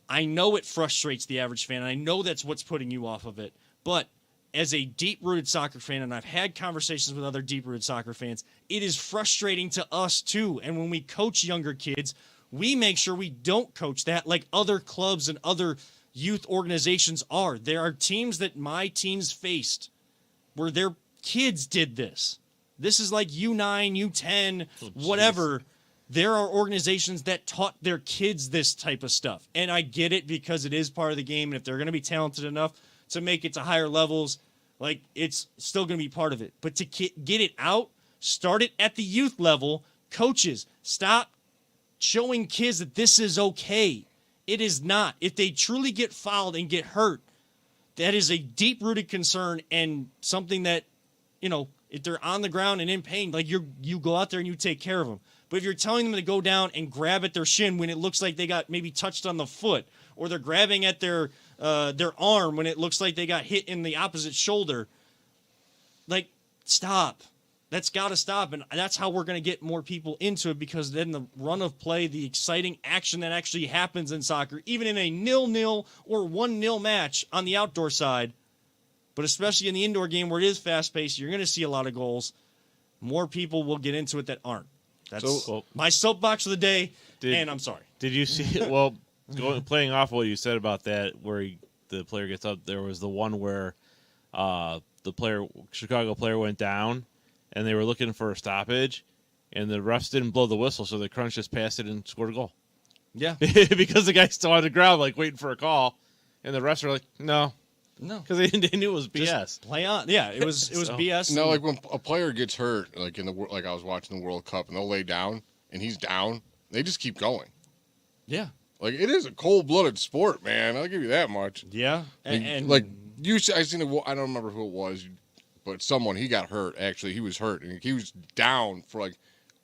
I know it frustrates the average fan, and I know that's what's putting you off of it. But as a deep-rooted soccer fan, and I've had conversations with other deep-rooted soccer fans, it is frustrating to us too. And when we coach younger kids, we make sure we don't coach that like other clubs and other youth organizations are. There are teams that my teams faced where their kids did this. This is like U9, U10, whatever. There are organizations that taught their kids this type of stuff. And I get it because it is part of the game. And if they're going to be talented enough to make it to higher levels, like it's still going to be part of it. But to get it out, start it at the youth level. Coaches, stop showing kids that this is okay. It is not. If they truly get fouled and get hurt, that is a deep-rooted concern and something that, if they're on the ground and in pain, like you go out there and you take care of them. But if you're telling them to go down and grab at their shin when it looks like they got maybe touched on the foot, or they're grabbing at their arm when it looks like they got hit in the opposite shoulder, like, stop. That's got to stop, and that's how we're going to get more people into it, because then the run of play, the exciting action that actually happens in soccer, even in a 0-0 or 1-0 match on the outdoor side, but especially in the indoor game where it is fast-paced, you're going to see a lot of goals. More people will get into it that aren't. That's my soapbox of the day, and I'm sorry. Did you see – well, playing off what you said about that, where the player gets up, there was the one where the Chicago player went down, and they were looking for a stoppage, and the refs didn't blow the whistle, so the Crunch just passed it and scored a goal. Yeah. Because the guy's still on the ground, like, waiting for a call, and the refs are like, no. No. Because they knew it was BS. Just play on. Yeah, it was BS. No, like when a player gets hurt, like like I was watching the World Cup, and they'll lay down, and he's down, they just keep going. Yeah. Like, it is a cold-blooded sport, man. I'll give you that much. Yeah. And I seen I don't remember who it was, but someone, he got hurt, actually. He was hurt, and he was down for like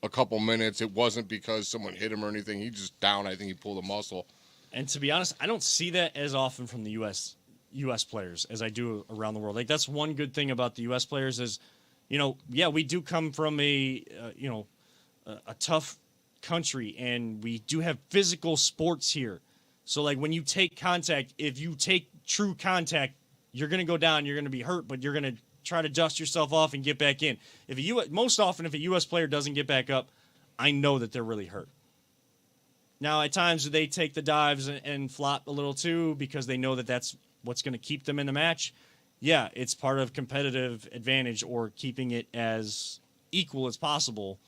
a couple minutes. It wasn't because someone hit him or anything. He just down. I think he pulled a muscle. And to be honest, I don't see that as often from the U.S. players as I do around the world. Like, that's one good thing about the U.S. players is, we do come from a tough country, and we do have physical sports here. So, like, when you take contact, if you take true contact, you're going to go down, you're going to be hurt, but you're going to try to dust yourself off and get back in. Most often, if a U.S. player doesn't get back up, I know that they're really hurt. Now, at times, they take the dives and flop a little too because they know that that's what's going to keep them in the match. Yeah, it's part of competitive advantage or keeping it as equal as possible.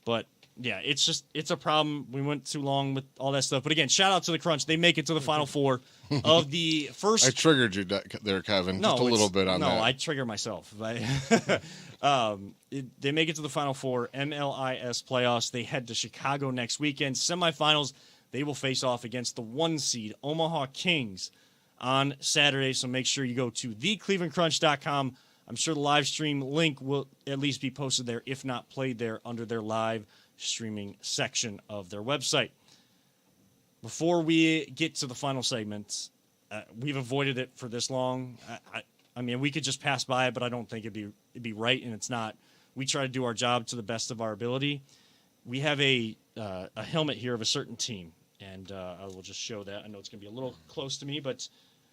But yeah, it's a problem. We went too long with all that stuff. But again, shout out to the Crunch. They make it to the Final Four of the first. I triggered you there, Kevin. Just a little bit on that. No, I trigger myself. They make it to the Final Four, MLIS playoffs. They head to Chicago next weekend. Semifinals, they will face off against the 1 seed Omaha Kings on Saturday. So make sure you go to theclevelandcrunch.com. I'm sure the live stream link will at least be posted there, if not played there, under their live streaming section of their website. Before we get to the final segment, we've avoided it for this long. I mean, we could just pass by it, but I don't think it'd be right, and it's not. We try to do our job to the best of our ability. We have a helmet here of a certain team, and I will just show that. I know it's going to be a little close to me, but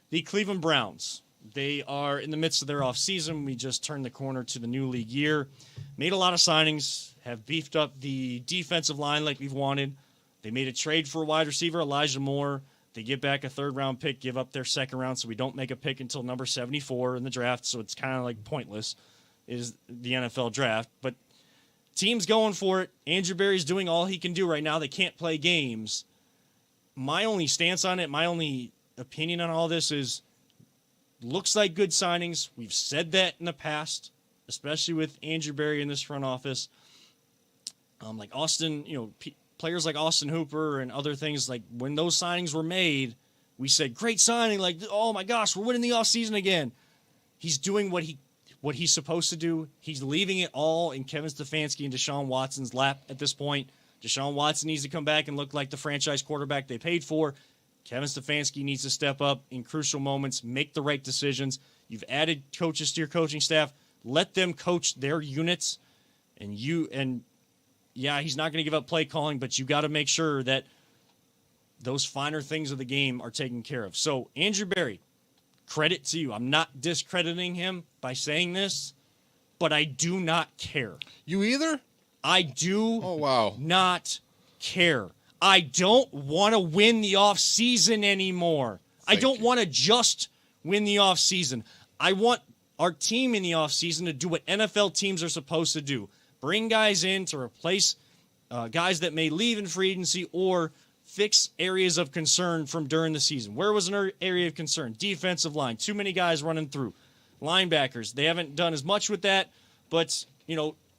the Cleveland Browns. They are in the midst of their offseason. We just turned the corner to the new league year. Made a lot of signings, have beefed up the defensive line like we've wanted. They made a trade for a wide receiver, Elijah Moore. They give back a third-round pick, give up their second round, so we don't make a pick until number 74 in the draft, so it's kind of like pointless is the NFL draft. But team's going for it. Andrew Berry's doing all he can do right now. They can't play games. My only stance on it, my only opinion on all this is looks like good signings. We've said that in the past, especially with Andrew Berry in this front office. like Austin, players like Austin Hooper and other things, like when those signings were made, we said, great signing, like, oh my gosh, we're winning the offseason again. He's doing what he's supposed to do. He's leaving it all in Kevin Stefanski and Deshaun Watson's lap at this point. Deshaun Watson needs to come back and look like the franchise quarterback they paid for. Kevin Stefanski needs to step up in crucial moments, make the right decisions. You've added coaches to your coaching staff. Let them coach their units. Yeah, he's not going to give up play calling, but you got to make sure that those finer things of the game are taken care of. So, Andrew Berry, credit to you. I'm not discrediting him by saying this, but I do not care. You either? I do Oh, wow. not care. I don't want to win the offseason anymore. I don't want to just win the offseason. I want our team in the offseason to do what NFL teams are supposed to do. Bring guys in to replace guys that may leave in free agency or fix areas of concern from during the season. Where was an area of concern? Defensive line. Too many guys running through. Linebackers. They haven't done as much with that, but,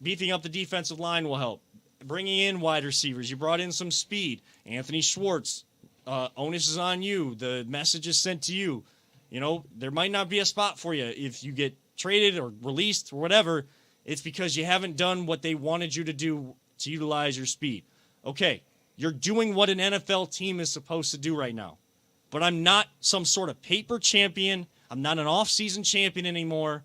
beefing up the defensive line will help. Bringing in wide receivers. You brought in some speed. Anthony Schwartz. Onus is on you. The message is sent to you. There might not be a spot for you if you get traded or released or whatever. It's because you haven't done what they wanted you to do to utilize your speed. Okay, you're doing what an NFL team is supposed to do right now. But I'm not some sort of paper champion. I'm not an off-season champion anymore.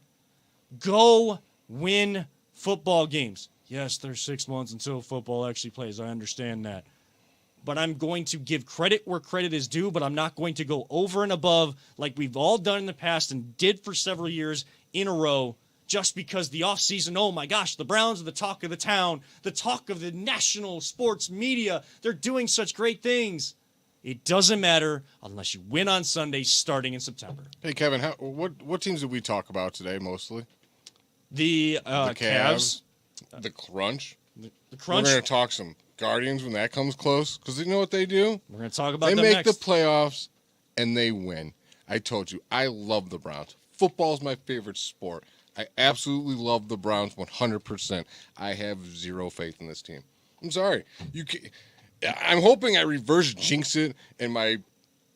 Go win football games. Yes, there's 6 months until football actually plays. I understand that. But I'm going to give credit where credit is due, but I'm not going to go over and above like we've all done in the past and did for several years in a row just because the offseason, oh my gosh, the Browns are the talk of the town, the talk of the national sports media. They're doing such great things. It doesn't matter unless you win on Sunday starting in September. Hey, Kevin, what teams did we talk about today mostly? The Cavs. The Crunch. The Crunch. We're going to talk some Guardians when that comes close, because you know what they do? We're going to talk about them them next. They next. make the playoffs, and they win. I told you, I love the Browns. Football is my favorite sport. I absolutely love the Browns 100%. I have zero faith in this team. I'm sorry. I'm hoping I reverse jinx it, and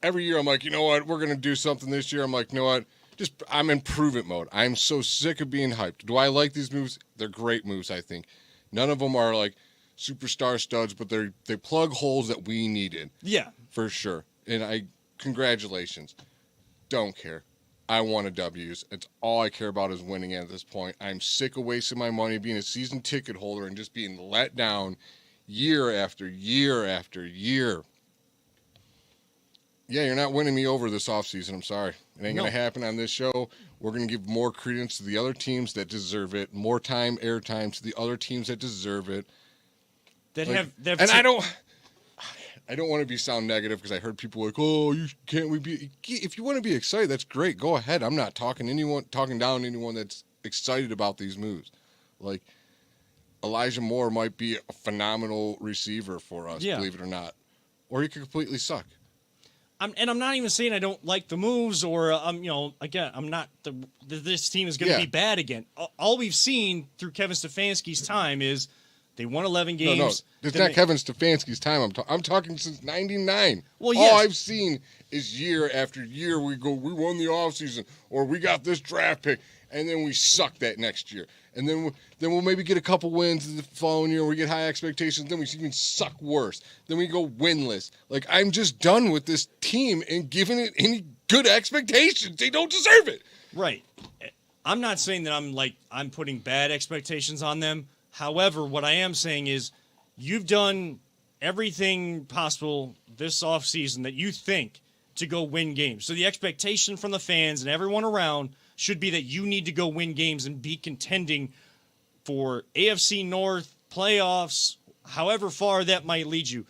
every year I'm like, you know what, we're going to do something this year. I'm like, you know what, I'm in prove-it mode. I'm so sick of being hyped. Do I like these moves? They're great moves, I think. None of them are like superstar studs, but they plug holes that we needed. Yeah. For sure. And congratulations. Don't care. I want a W's. It's all I care about is winning at this point. I'm sick of wasting my money being a season ticket holder and just being let down year after year after year. Yeah, you're not winning me over this offseason. I'm sorry. It ain't going to happen on this show. We're going to give more credence to the other teams that deserve it, more airtime to the other teams that deserve it. I don't want to sound negative because I heard people like, oh, if you want to be excited, that's great. Go ahead. I'm not talking down anyone that's excited about these moves. Like, Elijah Moore might be a phenomenal receiver for us, believe it or not. Or he could completely suck. I'm not even saying I don't like the moves or, again, I'm not this team is going to be bad again. All we've seen through Kevin Stefanski's time is they won 11 games. No, it's not Kevin Stefanski's time. I'm talking since '99. Well, yes. All I've seen is year after year we won the offseason, or we got this draft pick, and then we suck that next year. And then we'll maybe get a couple wins the following year. We get high expectations. Then we even suck worse. Then we go winless. Like, I'm just done with this team and giving it any good expectations. They don't deserve it. Right. I'm not saying that I'm putting bad expectations on them. However, what I am saying is you've done everything possible this offseason that you think to go win games. So the expectation from the fans and everyone around should be that you need to go win games and be contending for AFC North playoffs, however far that might lead you.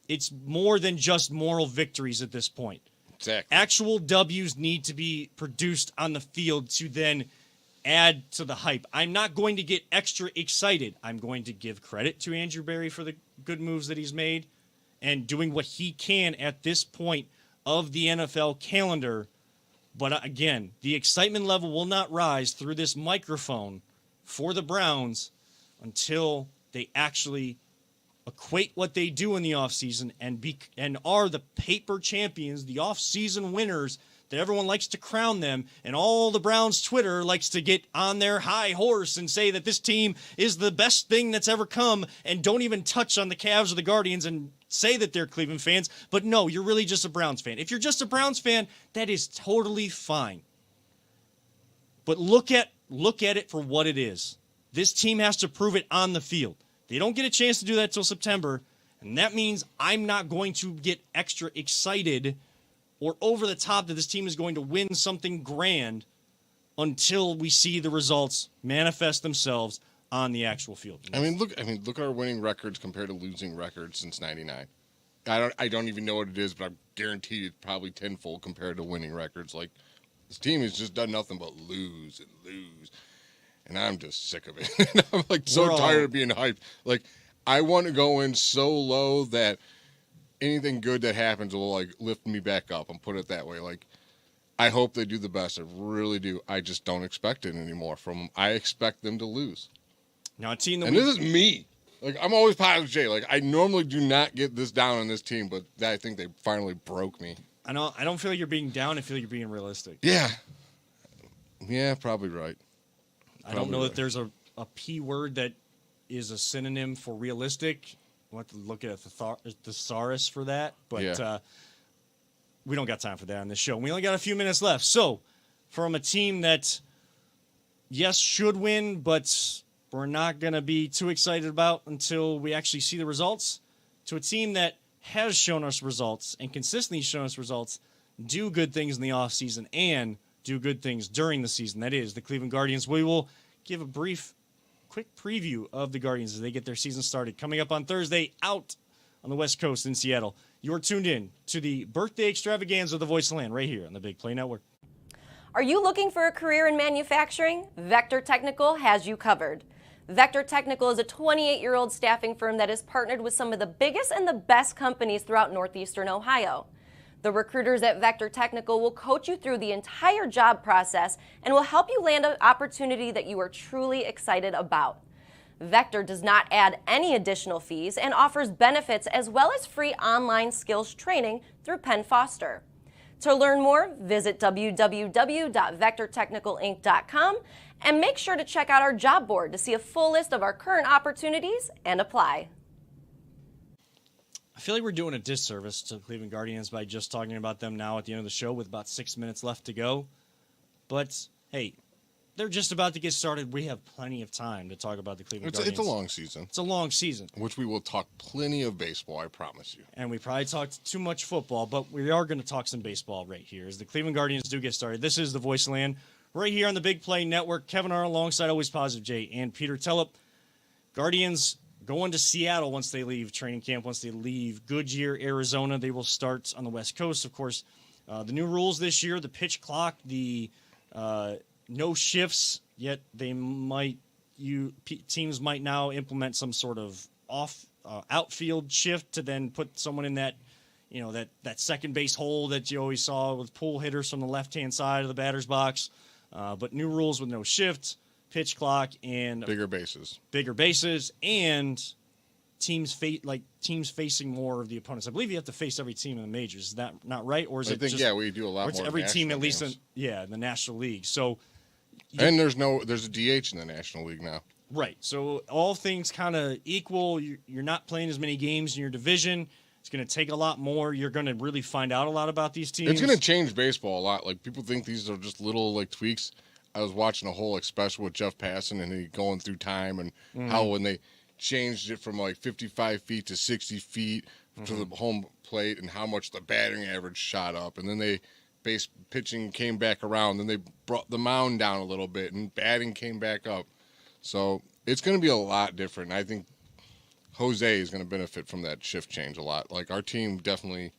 It's more than just moral victories at this point. Exactly. Actual W's need to be produced on the field to then add to the hype. I'm not going to get extra excited. I'm going to give credit to Andrew Berry for the good moves that he's made and doing what he can at this point of the NFL calendar. But again, the excitement level will not rise through this microphone for the Browns until they actually equate what they do in the offseason and are the paper champions, the offseason winners that everyone likes to crown them, and all the Browns Twitter likes to get on their high horse and say that this team is the best thing that's ever come, and don't even touch on the Cavs or the Guardians and say that they're Cleveland fans. But no, you're really just a Browns fan. If you're just a Browns fan, that is totally fine. But look at it for what it is. This team has to prove it on the field. They don't get a chance to do that till September, and that means I'm not going to get extra excited or over the top that this team is going to win something grand until we see the results manifest themselves on the actual field. Look at our winning records compared to losing records since '99. I don't even know what it is, but I'm guaranteed it's probably tenfold compared to winning records. Like, this team has just done nothing but lose and lose, and I'm just sick of it. I'm like so tired of being hyped. Like, I want to go in so low that anything good that happens will like lift me back up and put it that way. Like, I hope they do the best. I really do. I just don't expect it anymore from them. I expect them to lose. Now, a team that this is me. Like, I'm always positive, Jay. Like, I normally do not get this down on this team, but I think they finally broke me. I don't feel like you're being down. I feel like you're being realistic. Yeah. Yeah, probably right. I don't know that there's a P word that is a synonym for realistic. We'll have to look at the thesaurus for that, but we don't got time for that on this show. We only got a few minutes left. So, from a team that, yes, should win, but we're not going to be too excited about until we actually see the results, to a team that has shown us results and consistently shown us results, do good things in the offseason and do good things during the season. That is the Cleveland Guardians. We will give a quick preview of the Guardians as they get their season started. Coming up on Thursday out on the West Coast in Seattle. You're tuned in to the birthday extravaganza of the Voice of the Land right here on the Big Play Network. Are you looking for a career in manufacturing? Vector Technical has you covered. Vector Technical is a 28-year-old staffing firm that is partnered with some of the biggest and the best companies throughout northeastern Ohio. The recruiters at Vector Technical will coach you through the entire job process and will help you land an opportunity that you are truly excited about. Vector does not add any additional fees and offers benefits as well as free online skills training through Penn Foster. To learn more, visit www.vectortechnicalinc.com and make sure to check out our job board to see a full list of our current opportunities and apply. I feel like we're doing a disservice to the Cleveland Guardians by just talking about them now at the end of the show with about 6 minutes left to go. But, hey, they're just about to get started. We have plenty of time to talk about the Cleveland Guardians. It's a long season. It's a long season. Which we will talk plenty of baseball, I promise you. And we probably talked too much football, but we are going to talk some baseball right here as the Cleveland Guardians do get started. This is the Voice of the Land right here on the Big Play Network. Kevin Arnold alongside Always Positive Jay and Peter Tellup. Guardians going to Seattle once they leave training camp, once they leave Goodyear, Arizona. They will start on the West Coast. Of course, the new rules this year, the pitch clock, the no shifts, yet teams might now implement some sort of outfield shift to then put someone in that, that second base hole that you always saw with pull hitters from the left-hand side of the batter's box. But new rules with no shift, pitch clock, and bigger bases, and teams facing more of the opponents. I believe you have to face every team in the majors. Is that not right? Or is it just, we do a lot more. It's every team at least in the National League. So, and there's a DH in the National League now. Right. So all things kind of equal. You're not playing as many games in your division. It's going to take a lot more. You're going to really find out a lot about these teams. It's going to change baseball a lot. Like, people think these are just little tweaks. I was watching a whole special with Jeff Passan and he going through time and how when they changed it from 55 feet to 60 feet to the home plate and how much the batting average shot up. And then base pitching came back around. Then they brought the mound down a little bit and batting came back up. So it's going to be a lot different. And I think Jose is going to benefit from that shift change a lot. Like, our team definitely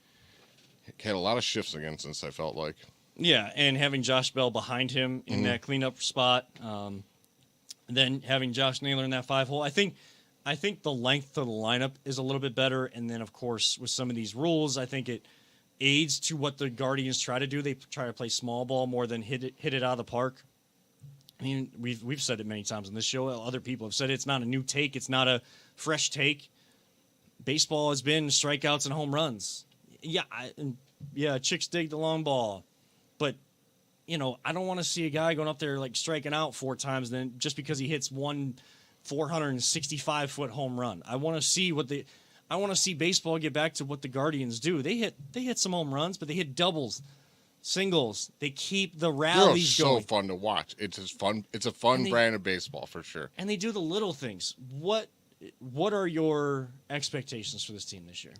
had a lot of shifts against us, I felt like. Yeah, and having Josh Bell behind him in that cleanup spot, then having Josh Naylor in that 5-hole. I think the length of the lineup is a little bit better, and then, of course, with some of these rules, I think it aids to what the Guardians try to do. They try to play small ball more than hit it out of the park. I mean, we've said it many times on this show. Other people have said it's not a new take. It's not a fresh take. Baseball has been strikeouts and home runs. Yeah, chicks dig the long ball. But, I don't want to see a guy going up there like striking out 4 times then just because he hits one 465-foot home run. I want to see baseball get back to what the Guardians do. They hit some home runs, but they hit doubles, singles. They keep the rallies going. So fun to watch. It's fun. It's a fun brand of baseball for sure. And they do the little things. What are your expectations for this team this year?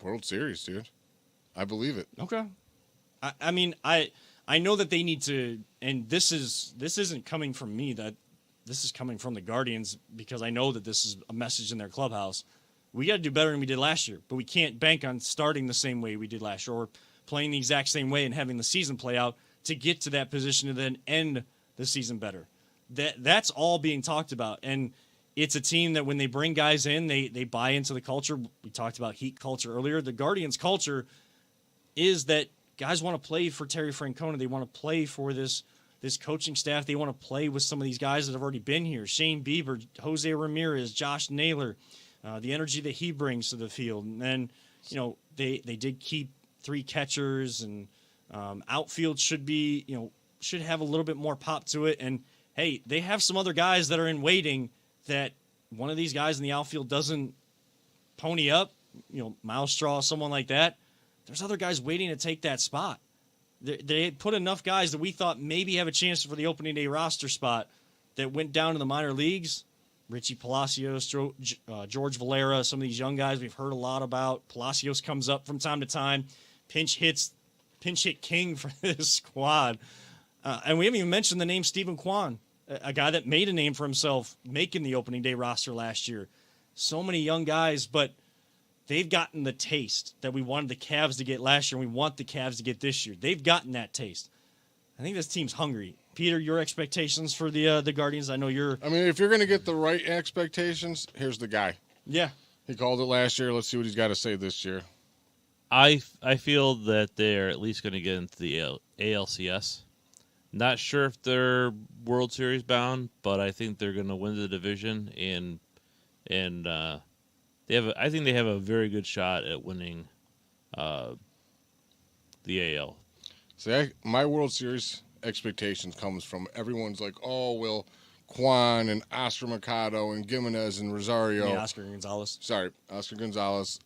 World Series, dude. I believe it. Okay. I mean, I know that they need to, and this isn't coming from me. That this is coming from the Guardians because I know that this is a message in their clubhouse. We got to do better than we did last year, but we can't bank on starting the same way we did last year or playing the exact same way and having the season play out to get to that position and then end the season better. That's all being talked about, and it's a team that when they bring guys in, they buy into the culture. We talked about Heat culture earlier. The Guardians culture is that guys want to play for Terry Francona. They want to play for this coaching staff. They want to play with some of these guys that have already been here. Shane Bieber, Jose Ramirez, Josh Naylor, the energy that he brings to the field. And then, they did keep 3 catchers, and outfield should have a little bit more pop to it. And, hey, they have some other guys that are in waiting that one of these guys in the outfield doesn't pony up, Miles Straw, someone like that. There's other guys waiting to take that spot. They put enough guys that we thought maybe have a chance for the opening day roster spot that went down to the minor leagues. Richie Palacios, George Valera, some of these young guys we've heard a lot about. Palacios comes up from time to time, pinch hit king for this squad. And we haven't even mentioned the name Stephen Kwan, a guy that made a name for himself making the opening day roster last year. So many young guys, but they've gotten the taste that we wanted the Cavs to get last year, and we want the Cavs to get this year. They've gotten that taste. I think this team's hungry. Peter, your expectations for the Guardians? I know you're... I mean, if you're going to get the right expectations, here's the guy. Yeah. He called it last year. Let's see what he's got to say this year. I feel that they're at least going to get into the ALCS. Not sure if they're World Series bound, but I think they're going to win the division, and I think they have a very good shot at winning the AL. See, my World Series expectations comes from everyone's like, oh, well, Kwan and Oscar Mercado and Gimenez and Rosario. Yeah, Oscar Gonzalez.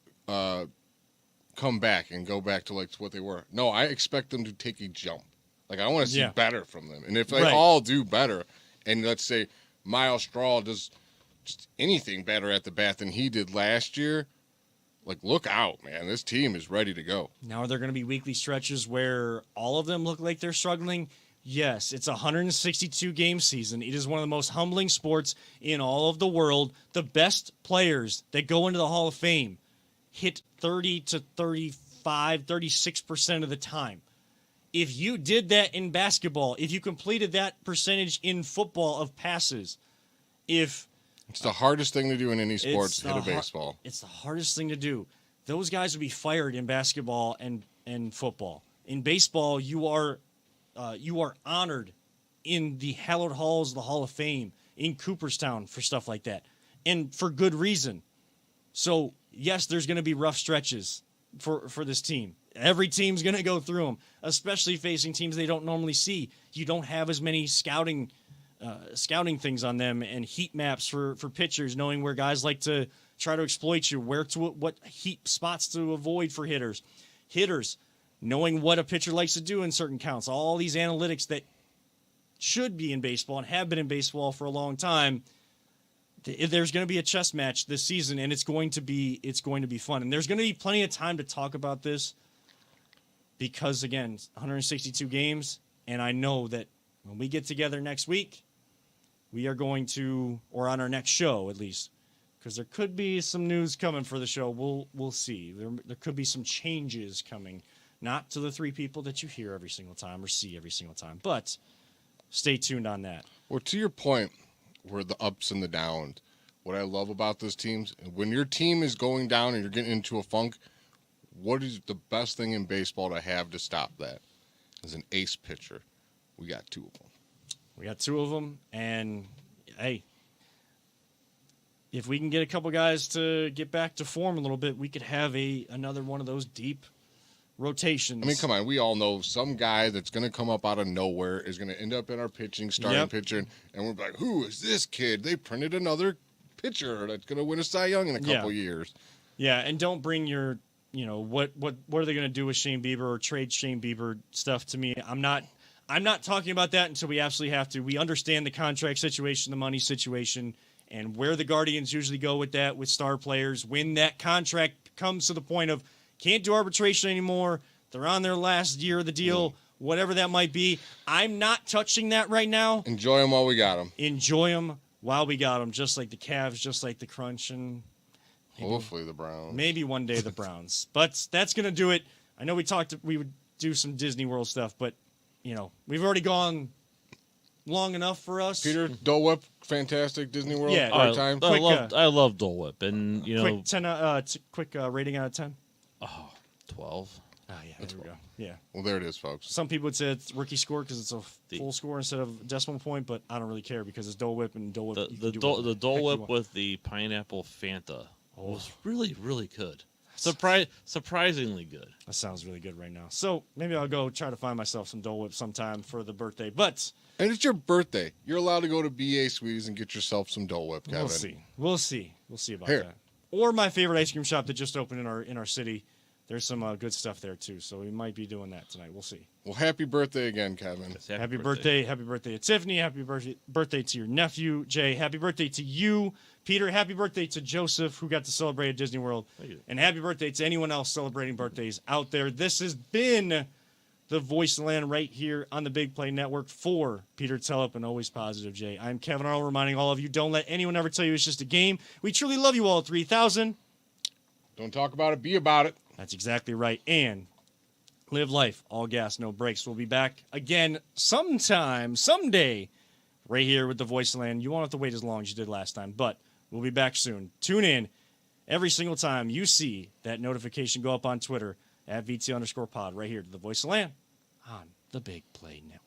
Come back and go back to like what they were. No, I expect them to take a jump. Like, I want to see better from them. And if they all do better, and let's say Miles Straw does just anything better at the bat than he did last year, like, look out, man. This team is ready to go. Now, are there going to be weekly stretches where all of them look like they're struggling? Yes, it's a 162-game season. It is one of the most humbling sports in all of the world. The best players that go into the Hall of Fame hit 30 to 35, 36% of the time. If you did that in basketball, if you completed that percentage in football of passes, it's the hardest thing to do in any sports, hit a baseball. It's the hardest thing to do. Those guys would be fired in basketball and football. In baseball, you are honored in the hallowed halls of the Hall of Fame in Cooperstown for stuff like that, and for good reason. So, yes, there's going to be rough stretches for this team. Every team's going to go through them, especially facing teams they don't normally see. You don't have as many scouting things on them and heat maps for pitchers, knowing where guys like to try to exploit you, what heat spots to avoid for hitters. Hitters, knowing what a pitcher likes to do in certain counts. All these analytics that should be in baseball and have been in baseball for a long time. There's going to be a chess match this season, and it's going to be fun. And there's going to be plenty of time to talk about this because, again, 162 games, and I know that when we get together next week, we are going to, or on our next show at least, because there could be some news coming for the show. We'll see. There could be some changes coming, not to the 3 people that you hear every single time or see every single time, but stay tuned on that. Well, to your point, where the ups and the downs, what I love about this team, when your team is going down and you're getting into a funk, what is the best thing in baseball to have to stop that? Is an ace pitcher. We got 2 of them. We got 2 of them, and hey, if we can get a couple guys to get back to form a little bit, we could have another one of those deep rotations. I mean, come on. We all know some guy that's going to come up out of nowhere is going to end up in our starting pitcher, and we're like, who is this kid? They printed another pitcher that's going to win a Cy Young in a couple years. Yeah, and don't bring your, what are they going to do with Shane Bieber or trade Shane Bieber stuff to me. I'm not talking about that until we absolutely have to. We understand the contract situation, the money situation, and where the Guardians usually go with that with star players. When that contract comes to the point of can't do arbitration anymore, they're on their last year of the deal, whatever that might be. I'm not touching that right now. Enjoy them while we got them. Enjoy them while we got them, just like the Cavs, just like the Crunch, and hopefully the Browns. Maybe one day the Browns. But that's going to do it. I know we would do some Disney World stuff, but, we've already gone long enough for us. Peter, Dole Whip, fantastic Disney World. Yeah. Right time. I love Dole Whip, and quick rating out of 10. 12. Oh yeah, there we go. Yeah. Well, there it is, folks. Some people would say it's rookie score because it's a full score instead of a decimal point, but I don't really care because it's Dole Whip and Dole Whip. The Dole Whip with the pineapple Fanta was really, really good. Surprisingly good. That sounds really good right now. So maybe I'll go try to find myself some Dole Whip sometime for the birthday. But and it's your birthday. You're allowed to go to BA Sweeties and get yourself some Dole Whip, Kevin. We'll see about that. Or my favorite ice cream shop that just opened in our city. There's some good stuff there too, so we might be doing that tonight. We'll see. Well, happy birthday again, Kevin. Yes, happy birthday to Tiffany. Happy birthday to your nephew Jay. Happy birthday to you, Peter. Happy birthday to Joseph, who got to celebrate at Disney World. And happy birthday to anyone else celebrating birthdays out there. This has been the Voice of the Land right here on the Big Play Network for Peter Tellup and Always Positive Jay. I'm Kevin Arnold, reminding all of you, don't let anyone ever tell you it's just a game. We truly love you all, 3,000. Don't talk about it, be about it. That's exactly right. And live life, all gas, no brakes. We'll be back again someday, right here with the Voice of the Land. You won't have to wait as long as you did last time, but we'll be back soon. Tune in every single time you see that notification go up on Twitter at VT_pod right here to the Voice of the Land on the Big Play Network.